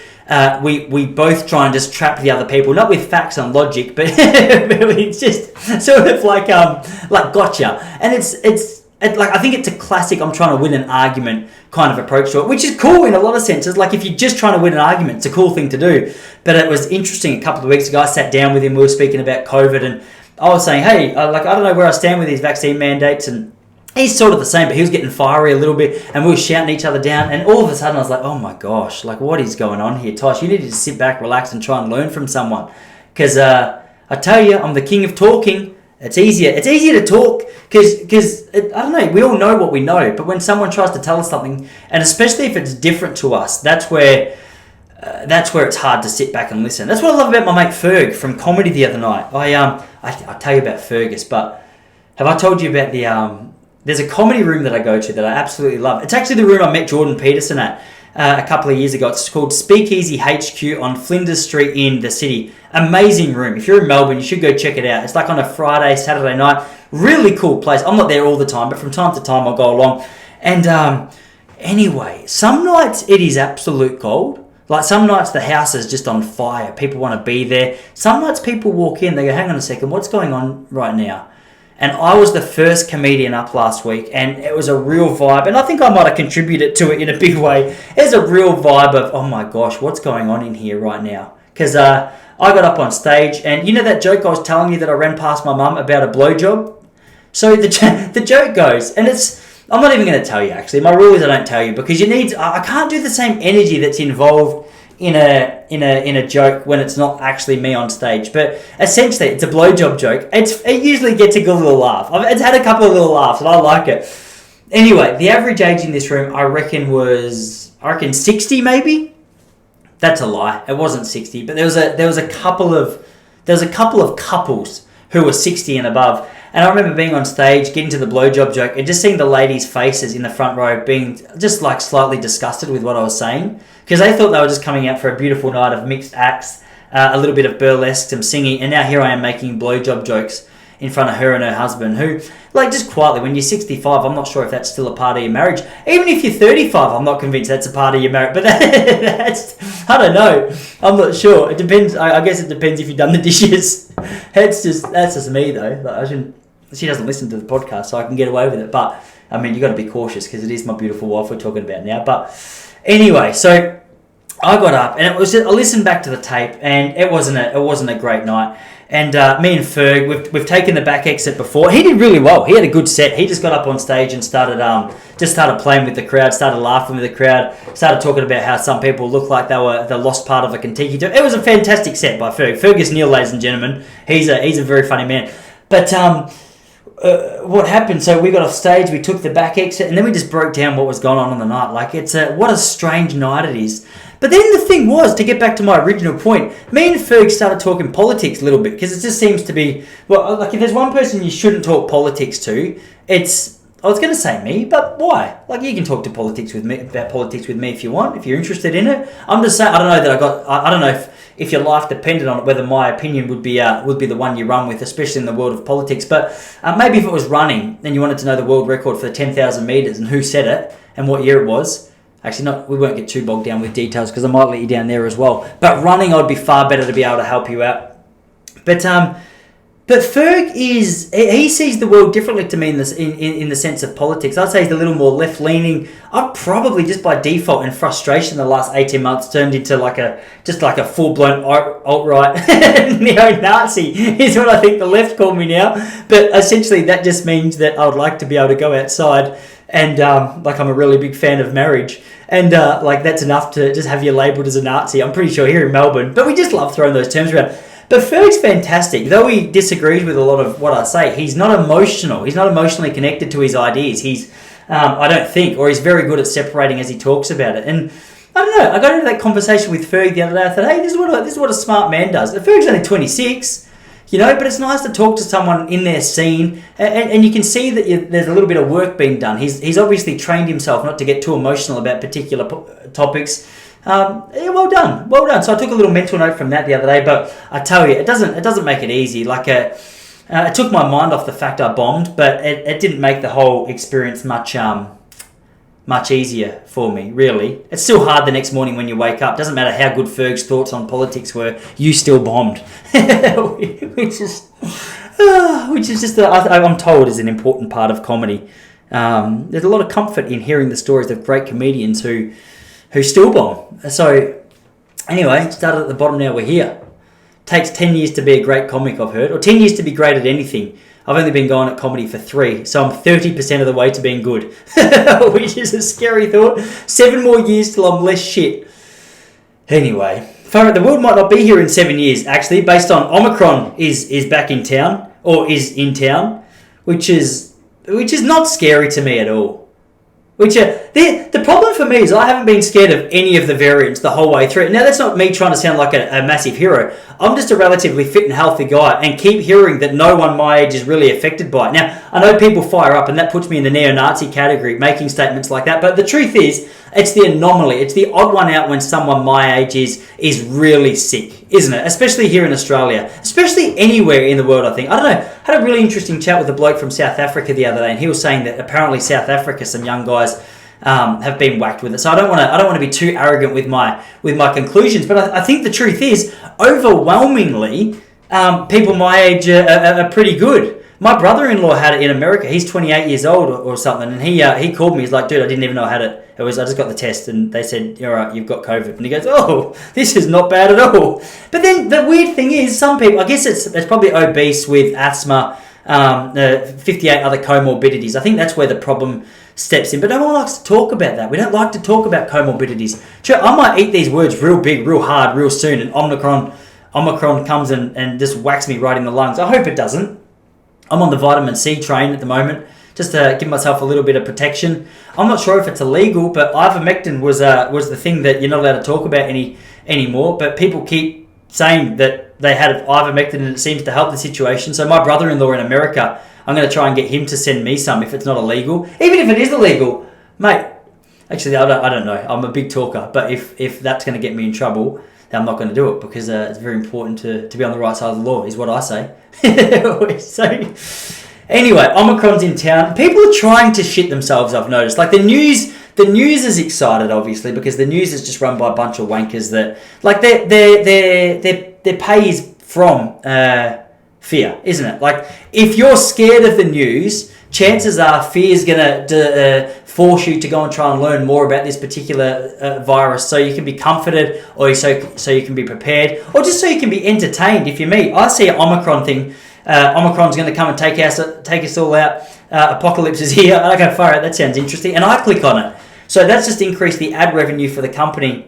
we both try and just trap the other people, not with facts and logic, but it's just sort of like gotcha. And it's like, I think it's a classic I'm trying to win an argument kind of approach to it, which is cool in a lot of senses. Like, if you're just trying to win an argument, it's a cool thing to do. But it was interesting, a couple of weeks ago, I sat down with him, we were speaking about COVID, and I was saying, hey, I don't know where I stand with these vaccine mandates, and he's sort of the same, but he was getting fiery a little bit, and we were shouting each other down, and all of a sudden I was like, oh my gosh, like, what is going on here, Tosh? You need to just sit back, relax, and try and learn from someone. Because I tell you, I'm the king of talking. It's easier to talk because I don't know, we all know what we know, but when someone tries to tell us something, and especially if it's different to us, that's where it's hard to sit back and listen. That's what I love about my mate Ferg from comedy the other night. I'll tell you about Fergus, but have I told you about there's a comedy room that I go to that I absolutely love. It's actually the room I met Jordan Peterson at a couple of years ago. It's called Speakeasy HQ on Flinders Street in the city. Amazing room. If you're in Melbourne, you should go check it out. It's like on a Friday, Saturday night. Really cool place. I'm not there all the time, but from time to time I'll go along. And anyway, some nights it is absolute gold. Like, some nights the house is just on fire. People want to be there. Some nights people walk in, they go, hang on a second, what's going on right now? And I was the first comedian up last week, and it was a real vibe. And I think I might have contributed to it in a big way. There's a real vibe of, oh my gosh, what's going on in here right now? Because I got up on stage, and you know that joke I was telling you that I ran past my mum about a blowjob? So the joke goes, and I'm not even going to tell you, actually. My rule is I don't tell you, because I can't do the same energy that's involved in a joke when it's not actually me on stage. But essentially, it's a blowjob joke. It usually gets a good little laugh. It's had a couple of little laughs, and I like it. Anyway, the average age in this room, I reckon 60 maybe. That's a lie. It wasn't 60, but there was a couple of couples who were 60 and above. And I remember being on stage, getting to the blowjob joke, and just seeing the ladies' faces in the front row being just like slightly disgusted with what I was saying, because they thought they were just coming out for a beautiful night of mixed acts, a little bit of burlesque, some singing, and now here I am making blowjob jokes in front of her and her husband, who, like, just quietly, when you're 65, I'm not sure if that's still a part of your marriage. Even if you're 35, I'm not convinced that's a part of your marriage. But that's, I don't know. I'm not sure. It depends. I guess it depends if you've done the dishes. That's just me, though. Like, she doesn't listen to the podcast, so I can get away with it. But, I mean, you got to be cautious because it is my beautiful wife we're talking about now. But anyway, so I got up and I listened back to the tape, and it wasn't a great night. And me and Ferg, we've taken the back exit before. He did really well. He had a good set. He just got up on stage and started playing with the crowd, started laughing with the crowd, started talking about how some people look like they were the lost part of a Kentucky. It was a fantastic set by Ferg. Fergus Neal, ladies and gentlemen. He's a very funny man. But what happened? So we got off stage, we took the back exit, and then we just broke down what was going on in the night. Like, what a strange night it is. But then the thing was, to get back to my original point, me and Ferg started talking politics a little bit, because it just seems to be, well, like, if there's one person you shouldn't talk politics to, it's, I was going to say me, but why? Like, you can talk to politics with me about politics with me if you want, if you're interested in it. I'm just saying, I don't know if your life depended on it, whether my opinion would be the one you run with, especially in the world of politics. But maybe if it was running, and you wanted to know the world record for the 10,000 metres and who said it and what year it was. Actually, we won't get too bogged down with details because I might let you down there as well. But running, I'd be far better to be able to help you out. But Ferg he sees the world differently to me in the sense of politics. I'd say he's a little more left-leaning. I've probably, just by default and frustration, the last 18 months turned into like a full-blown alt-right neo-Nazi is what I think the left call me now. But essentially that just means that I would like to be able to go outside and like, I'm a really big fan of marriage. And like, that's enough to just have you labelled as a Nazi. I'm pretty sure here in Melbourne. But we just love throwing those terms around. But Ferg's fantastic. Though he disagrees with a lot of what I say, he's not emotional. He's not emotionally connected to his ideas. He's, I don't think, or he's very good at separating as he talks about it. And I don't know, I got into that conversation with Ferg the other day. I thought, hey, this is what a smart man does. Ferg's only 26, but it's nice to talk to someone in their scene, and you can see that there's a little bit of work being done. He's obviously trained himself not to get too emotional about particular topics. Yeah, well done. So I took a little mental note from that the other day, but I tell you, it doesn't make it easy. Like, it took my mind off the fact I bombed, but it didn't make the whole experience much easier for me, really. It's still hard the next morning when you wake up. Doesn't matter how good Ferg's thoughts on politics were, you still bombed. which is just, I'm told, is an important part of comedy. There's a lot of comfort in hearing the stories of great comedians who still bomb. So, anyway, started at the bottom, now we're here. Takes 10 years to be a great comic, I've heard, or 10 years to be great at anything. I've only been going at comedy for 3, so I'm 30% of the way to being good, which is a scary thought. 7 more years till I'm less shit. Anyway, the world might not be here in 7 years, actually, based on Omicron is back in town, or is in town, which is not scary to me at all. The problem for me is I haven't been scared of any of the variants the whole way through. Now, that's not me trying to sound like a massive hero. I'm just a relatively fit and healthy guy, and keep hearing that no one my age is really affected by it. Now, I know people fire up, and that puts me in the neo-Nazi category, making statements like that, but the truth is, it's the anomaly. It's the odd one out when someone my age is really sick, isn't it? Especially here in Australia. Especially anywhere in the world, I think. I don't know. I had a really interesting chat with a bloke from South Africa the other day, and he was saying that apparently South Africa, some young guys have been whacked with it. So I don't want to be too arrogant with my conclusions, but I think the truth is, overwhelmingly, people my age are pretty good. My brother-in-law had it in America. He's 28 years old or something, and he called me. He's like, dude, I didn't even know I had it. I just got the test, and they said, you're right, you've got COVID. And he goes, oh, this is not bad at all. But then the weird thing is, some people, I guess it's probably obese with asthma, 58 other comorbidities. I think that's where the problem steps in. But no one likes to talk about that. We don't like to talk about comorbidities. Sure, I might eat these words real big, real hard, real soon, and Omicron comes and just whacks me right in the lungs. I hope it doesn't. I'm on the vitamin C train at the moment, just to give myself a little bit of protection. I'm not sure if it's illegal, but ivermectin was the thing that you're not allowed to talk about anymore. But people keep saying that they had ivermectin and it seems to help the situation. So my brother-in-law in America, I'm going to try and get him to send me some if it's not illegal. Even if it is illegal, mate. Actually, I don't know. I'm a big talker, but if that's going to get me in trouble, I'm not going to do it because it's very important to be on the right side of the law, is what I say. So, anyway, Omicron's in town. People are trying to shit themselves, I've noticed. Like, the news is excited, obviously, because the news is just run by a bunch of wankers that, like, their pay is from fear, isn't it? Like, if you're scared of the news, chances are fear is going to force you to go and try and learn more about this particular virus, so you can be comforted, or so you can be prepared, or just so you can be entertained. If you're me, I see an Omicron thing. Omicron's going to come and take us all out. Apocalypse is here. I go, far out, that sounds interesting, and I click on it. So that's just increased the ad revenue for the company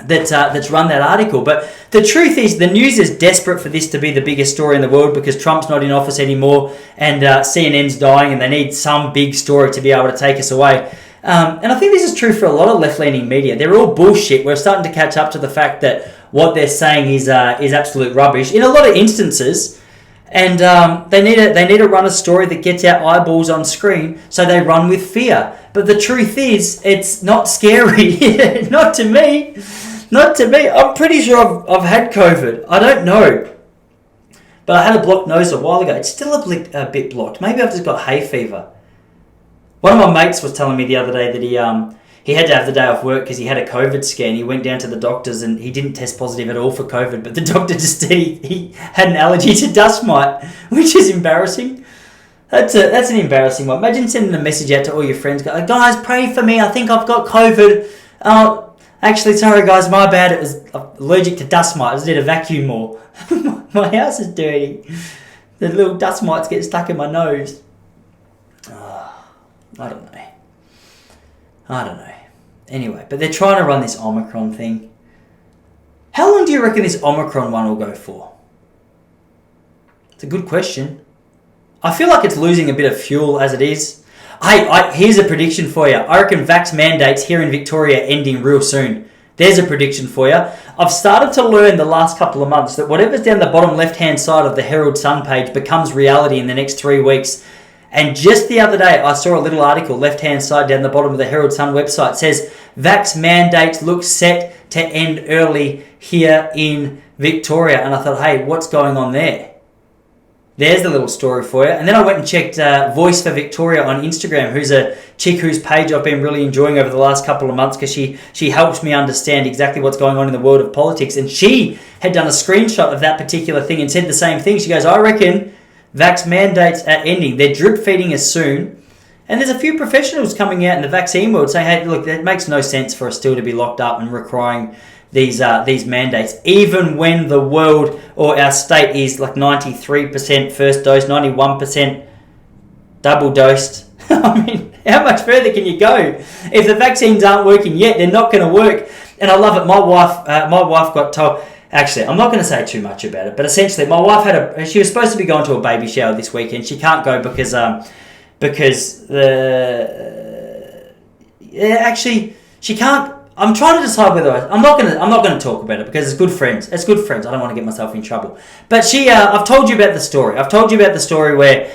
that's run that article. But the truth is, the news is desperate for this to be the biggest story in the world because Trump's not in office anymore and CNN's dying, and they need some big story to be able to take us away. And I think this is true for a lot of left-leaning media. They're all bullshit. We're starting to catch up to the fact that what they're saying is absolute rubbish in a lot of instances. And they need to run a story that gets our eyeballs on screen, so they run with fear. But the truth is, it's not scary. Not to me. I'm pretty sure I've had COVID. I don't know. But I had a blocked nose a while ago. It's still a bit blocked. Maybe I've just got hay fever. One of my mates was telling me the other day that he had to have the day off work because he had a COVID scan. He went down to the doctors and he didn't test positive at all for COVID, but the doctor just said he had an allergy to dust mite, which is embarrassing. That's an embarrassing one. Imagine sending a message out to all your friends, guys, pray for me, I think I've got COVID. Actually, sorry guys, my bad, I'm allergic to dust mite, I just need to vacuum more. My house is dirty. The little dust mites get stuck in my nose. I don't know. Anyway, but they're trying to run this Omicron thing. How long do you reckon this Omicron one will go for? It's a good question. I feel like it's losing a bit of fuel as it is. Here's a prediction for you. I reckon vax mandates here in Victoria ending real soon. There's a prediction for you. I've started to learn the last couple of months that whatever's down the bottom left-hand side of the Herald Sun page becomes reality in the next 3 weeks. And just the other day, I saw a little article, left-hand side down the bottom of the Herald Sun website, says, vax mandates look set to end early here in Victoria. And I thought, hey, what's going on there? There's the little story for you. And then I went and checked Voice for Victoria on Instagram, who's a chick whose page I've been really enjoying over the last couple of months because she helps me understand exactly what's going on in the world of politics. And she had done a screenshot of that particular thing and said the same thing. She goes, I reckon vax mandates are ending. They're drip feeding us soon. And there's a few professionals coming out in the vaccine world saying, hey, look, it makes no sense for us still to be locked up and requiring these mandates, even when the world or our state is like 93% first dose, 91% double dosed. I mean, how much further can you go? If the vaccines aren't working yet, they're not going to work. And I love it. My wife got told. Actually, I'm not going to say too much about it, but essentially, my wife she was supposed to be going to a baby shower this weekend. She can't go because she can't. I'm trying to decide whether I'm not going to talk about it because it's good friends. It's good friends. I don't want to get myself in trouble. But I've told you about the story. I've told you about the story where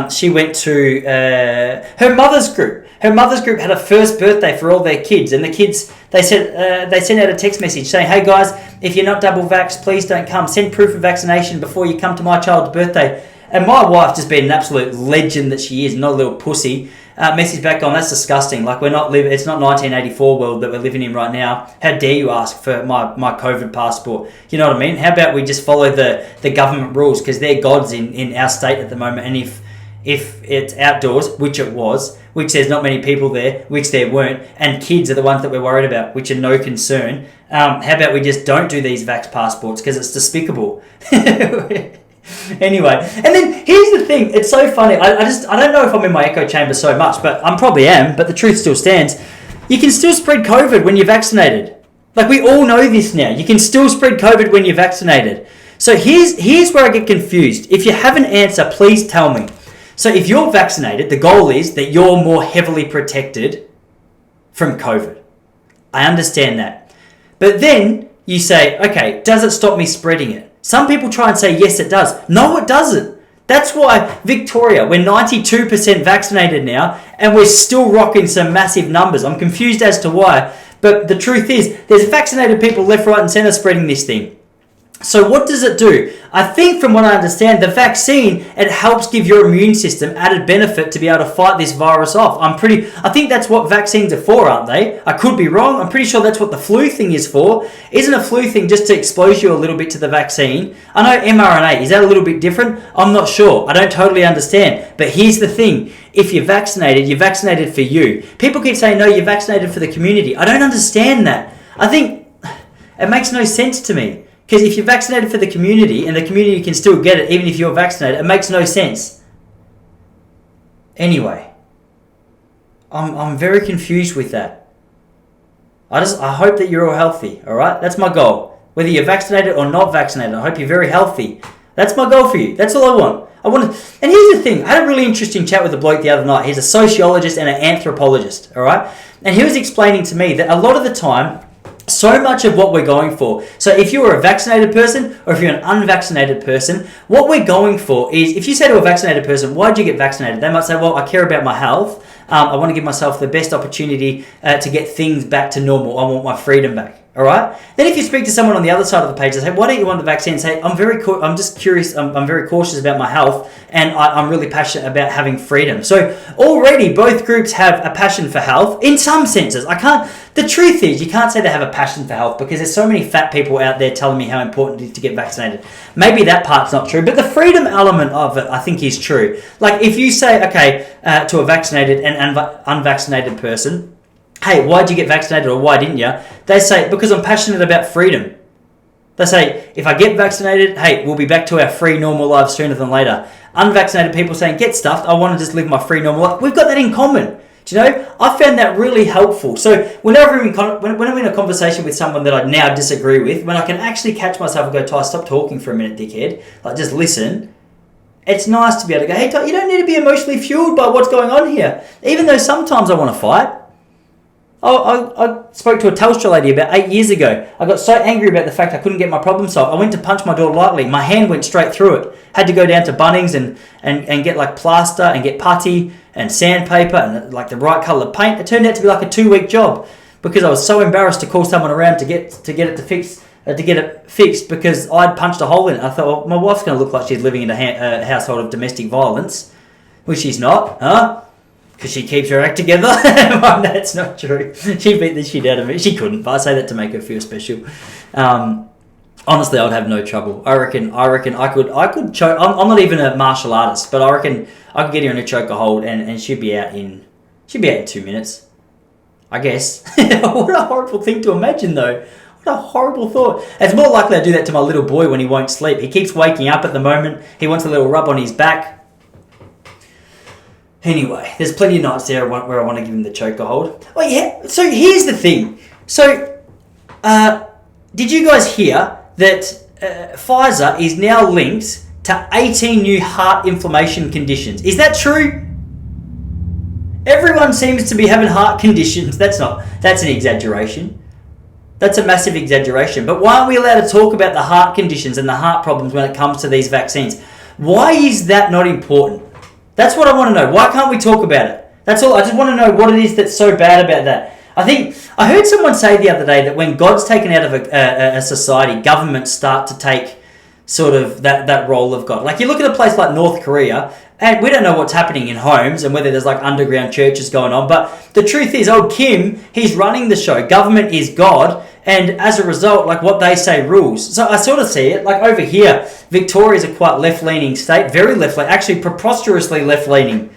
she went to her mother's group. Her mother's group had a first birthday for all their kids, and the kids they sent out a text message saying, "Hey guys, if you're not double vaxxed, please don't come. Send proof of vaccination before you come to my child's birthday." And my wife, just being an absolute legend that she is, not a little pussy, message back on, that's disgusting. Like, we're not living, it's not 1984 world that we're living in right now. How dare you ask for my COVID passport? You know what I mean? How about we just follow the government rules, because they're gods in our state at the moment. And if it's outdoors, which it was, which there's not many people there, which there weren't, and kids are the ones that we're worried about, which are no concern, how about we just don't do these vax passports, because it's despicable. Anyway, and then here's the thing, it's so funny, I don't know if I'm in my echo chamber so much, but I probably am, but the truth still stands. You can still spread COVID when you're vaccinated. Like, we all know this now. You can still spread COVID when you're vaccinated. So here's where I get confused. If you have an answer, please tell me. So if you're vaccinated, the goal is that you're more heavily protected from COVID. I understand that. But then you say, okay, does it stop me spreading it? Some people try and say, yes, it does. No, it doesn't. That's why Victoria, we're 92% vaccinated now, and we're still rocking some massive numbers. I'm confused as to why, But the truth is, there's vaccinated people left, right and centre spreading this thing. So what does it do? I think from what I understand, the vaccine, it helps give your immune system added benefit to be able to fight this virus off. I think that's what vaccines are for, aren't they? I could be wrong. I'm pretty sure that's what the flu thing is for. Isn't a flu thing just to expose you a little bit to the vaccine? I know mRNA, is that a little bit different? I'm not sure. I don't totally understand. But here's the thing. If you're vaccinated for you. People keep saying, no, you're vaccinated for the community. I don't understand that. I think it makes no sense to me. Because if you're vaccinated for the community and the community can still get it even if you're vaccinated, it makes no sense. Anyway, I'm very confused with that. I hope that you're all healthy, all right? That's my goal. Whether you're vaccinated or not vaccinated, I hope you're very healthy. That's my goal for you. That's all I want. And here's the thing. I had a really interesting chat with a bloke the other night. He's a sociologist and an anthropologist, all right? And he was explaining to me that a lot of the time, so much of what we're going for, so if you're a vaccinated person or if you're an unvaccinated person, what we're going for is, if you say to a vaccinated person, why'd you get vaccinated? They might say, well, I care about my health. I want to give myself the best opportunity to get things back to normal. I want my freedom back. All right. Then if you speak to someone on the other side of the page, they say, why don't you want the vaccine? Say, I'm just curious. I'm very cautious about my health and I'm really passionate about having freedom. So already both groups have a passion for health in some senses. The truth is, you can't say they have a passion for health because there's so many fat people out there telling me how important it is to get vaccinated. Maybe that part's not true, but the freedom element of it, I think, is true. Like if you say, okay, to a vaccinated and unvaccinated person, hey, why'd you get vaccinated or why didn't you? They say, because I'm passionate about freedom. They say, if I get vaccinated, hey, we'll be back to our free normal lives sooner than later. Unvaccinated people saying, get stuffed, I want to just live my free normal life. We've got that in common. Do you know? I found that really helpful. So whenever I'm in a conversation with someone that I now disagree with, when I can actually catch myself and go, Ty, stop talking for a minute, dickhead. Like, just listen. It's nice to be able to go, hey, Ty, you don't need to be emotionally fueled by what's going on here. Even though sometimes I want to fight. I spoke to a Telstra lady about 8 years ago. I got so angry about the fact I couldn't get my problem solved. I went to punch my door lightly. My hand went straight through it. Had to go down to Bunnings and get like plaster and get putty and sandpaper and like the right colour paint. It turned out to be like a 2-week job because I was so embarrassed to call someone around to get it fixed because I'd punched a hole in it. I thought, well, my wife's going to look like she's living in a household of domestic violence, which she's not, huh? Because she keeps her act together. Well, that's not true. She beat the shit out of me. She couldn't, but I say that to make her feel special. Honestly, I would have no trouble. I reckon I could choke. I'm not even a martial artist, but I reckon I could get her in a chokehold and she'd be out in 2 minutes. I guess. What a horrible thing to imagine, though. What a horrible thought. It's more likely I do that to my little boy when he won't sleep. He keeps waking up at the moment. He wants a little rub on his back. Anyway, there's plenty of nights there where I want to give him the choker hold. Oh yeah, so here's the thing. So, did you guys hear that Pfizer is now linked to 18 new heart inflammation conditions? Is that true? Everyone seems to be having heart conditions. That's an exaggeration. That's a massive exaggeration. But why aren't we allowed to talk about the heart conditions and the heart problems when it comes to these vaccines? Why is that not important? That's what I want to know. Why can't we talk about it? That's all. I just want to know what it is that's so bad about that. I heard someone say the other day that when God's taken out of a society, governments start to take sort of that role of God. Like you look at a place like North Korea, and we don't know what's happening in homes and whether there's like underground churches going on. But the truth is, old Kim, he's running the show. Government is God. And as a result, like what they say rules. So I sort of see it like over here. Victoria's a quite left-leaning state, very left-leaning, actually preposterously left-leaning.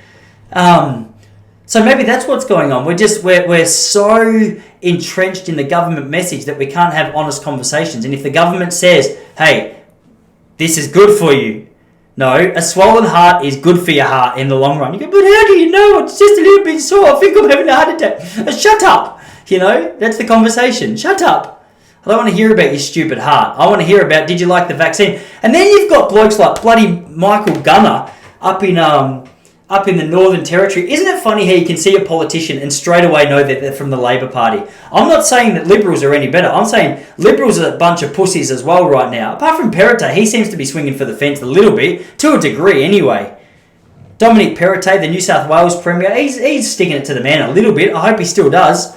So maybe that's what's going on. We're so entrenched in the government message that we can't have honest conversations. And if the government says, "Hey, this is good for you," no, a swollen heart is good for your heart in the long run. You go, but how do you know? It's just a little bit sore. I think I'm having a heart attack. Shut up. You know, that's the conversation. Shut up. I don't want to hear about your stupid heart. I want to hear about, did you like the vaccine? And then you've got blokes like bloody Michael Gunner up in the Northern Territory. Isn't it funny how you can see a politician and straight away know that they're from the Labor Party? I'm not saying that Liberals are any better. I'm saying Liberals are a bunch of pussies as well right now. Apart from Perrottet, he seems to be swinging for the fence a little bit, to a degree anyway. Dominic Perrottet, the New South Wales Premier, he's sticking it to the man a little bit. I hope he still does.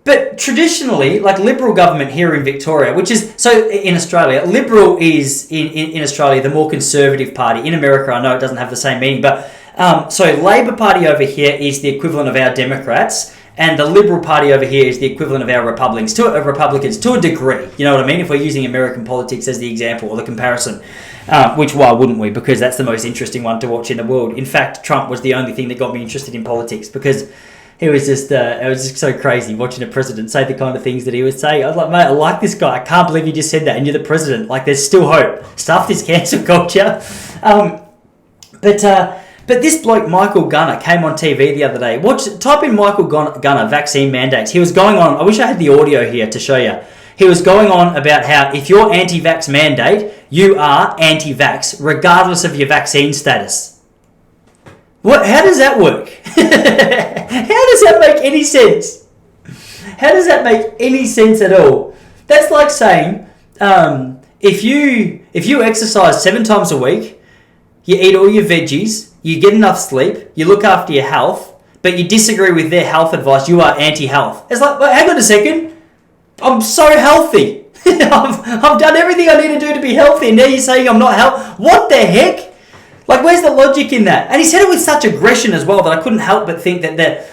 But traditionally, like Liberal government here in Victoria, which is, so in Australia, Liberal is in Australia the more conservative party. In America, I know it doesn't have the same meaning, but so Labor Party over here is the equivalent of our Democrats, and the Liberal Party over here is the equivalent of our Republicans to a degree. You know what I mean? If we're using American politics as the example or the comparison, which why wouldn't we? Because that's the most interesting one to watch in the world. In fact, Trump was the only thing that got me interested in politics because it was just so crazy watching a president say the kind of things that he was saying. I was like, mate, I like this guy. I can't believe you just said that, and you're the president. Like, there's still hope. Stuff this cancel culture. But this bloke, Michael Gunner, came on TV the other day. Type in Michael Gunner, vaccine mandates. He was going on, I wish I had the audio here to show you. He was going on about how if you're anti-vax mandate, you are anti-vax, regardless of your vaccine status. How does that work? How does that make any sense? How does that make any sense at all? That's like saying, if you exercise 7 times a week, you eat all your veggies, you get enough sleep, you look after your health, but you disagree with their health advice, you are anti-health. It's like, hang on a second, I'm so healthy. I've done everything I need to do to be healthy, and now you're saying I'm not healthy? What the heck? Like, where's the logic in that? And he said it with such aggression as well that I couldn't help but think that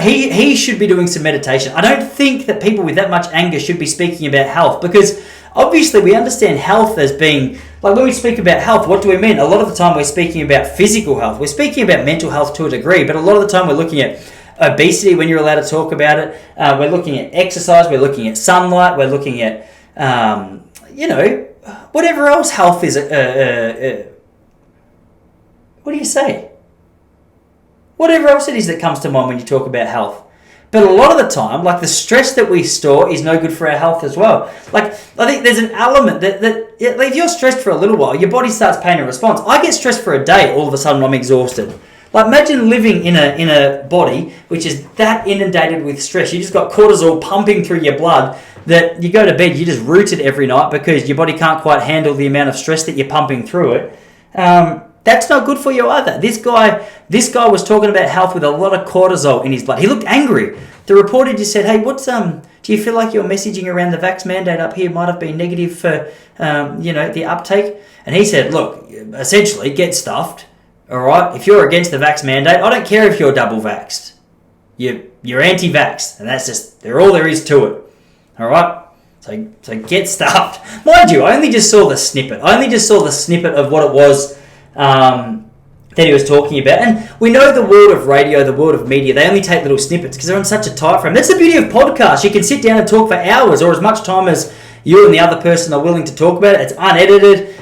he should be doing some meditation. I don't think that people with that much anger should be speaking about health, because obviously we understand health as being, like when we speak about health, what do we mean? A lot of the time we're speaking about physical health. We're speaking about mental health to a degree, but a lot of the time we're looking at obesity when you're allowed to talk about it. We're looking at exercise. We're looking at sunlight. We're looking at, whatever else health is. What do you say? Whatever else it is that comes to mind when you talk about health. But a lot of the time, like, the stress that we store is no good for our health as well. Like, I think there's an element that if you're stressed for a little while, your body starts paying a response. I get stressed for a day, all of a sudden I'm exhausted. Like, imagine living in a body which is that inundated with stress. You just got cortisol pumping through your blood that you go to bed, you're just rooted every night because your body can't quite handle the amount of stress that you're pumping through it. That's not good for you either. This guy was talking about health with a lot of cortisol in his blood. He looked angry. The reporter just said, "Hey, do you feel like your messaging around the vax mandate up here might have been negative for, the uptake?" And he said, "Look, essentially, get stuffed. All right. If you're against the vax mandate, I don't care if you're double vaxxed. You're anti-vax, and they're all there is to it. All right." So get stuffed. Mind you, I only just saw the snippet. Of what it was that he was talking about. And we know the world of radio, the world of media, they only take little snippets because they're on such a tight frame. That's the beauty of podcasts. You can sit down and talk for hours or as much time as you and the other person are willing to talk about it. It's unedited.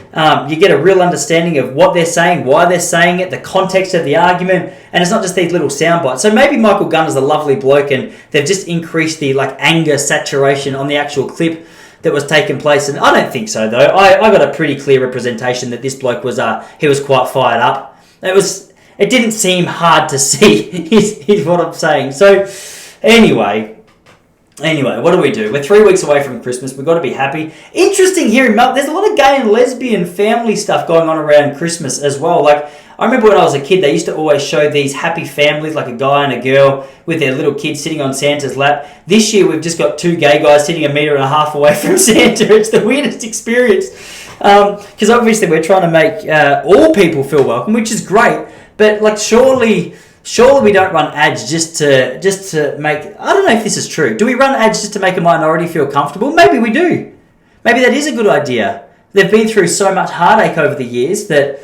You get a real understanding of what they're saying, why they're saying it, the context of the argument, and it's not just these little sound bites. So maybe Michael Gunner's a lovely bloke and they've just increased the anger saturation on the actual clip that was taking place, and I don't think so though. I got a pretty clear representation that this bloke was he was quite fired up. It didn't seem hard to see is what I'm saying. So anyway, what do we do? We're 3 weeks away from Christmas. We've got to be happy. Interesting here in Melbourne, there's a lot of gay and lesbian family stuff going on around Christmas as well. Like, I remember when I was a kid, they used to always show these happy families, like a guy and a girl with their little kids sitting on Santa's lap. This year, we've just got 2 gay guys sitting 1.5 meters away from Santa. It's the weirdest experience. Because obviously we're trying to make all people feel welcome, which is great. But surely we don't run ads just to make. I don't know if this is true. Do we run ads just to make a minority feel comfortable? Maybe we do. Maybe that is a good idea. They've been through so much heartache over the years that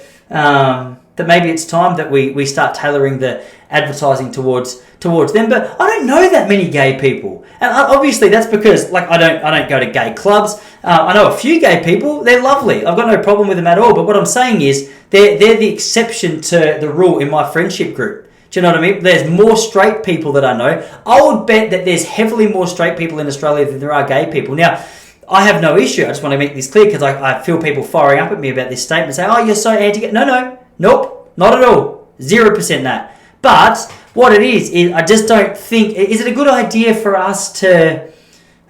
maybe it's time that we start tailoring the advertising towards them. But I don't know that many gay people, and obviously that's because I don't go to gay clubs. I know a few gay people. They're lovely. I've got no problem with them at all. But what I'm saying is they're the exception to the rule in my friendship group. Do you know what I mean? There's more straight people that I know. I would bet that there's heavily more straight people in Australia than there are gay people. Now, I have no issue. I just want to make this clear because I feel people firing up at me about this statement, saying, "Oh, you're so anti-gay." No, nope, not at all. 0% that. But what it is I just don't think. Is it a good idea for us to?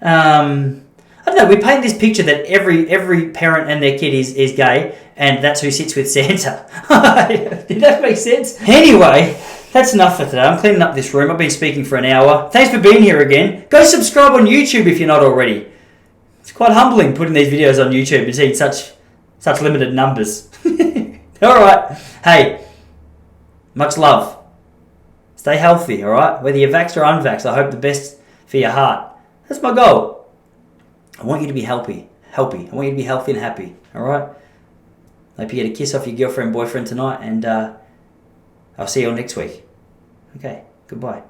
I don't know. We paint this picture that every parent and their kid is gay, and that's who sits with Santa. Did that make sense? Anyway, That's enough for today. I'm cleaning up this room. I've been speaking for an hour. Thanks for being here again. Go subscribe on YouTube if you're not already. It's quite humbling putting these videos on YouTube and seeing such limited numbers. Alright. Hey, much love. Stay healthy, alright? Whether you're vaxxed or unvaxxed, I hope the best for your heart. That's my goal. I want you to be healthy. I want you to be healthy and happy, alright? I hope you get a kiss off your girlfriend, boyfriend tonight, and I'll see you all next week. Okay, goodbye.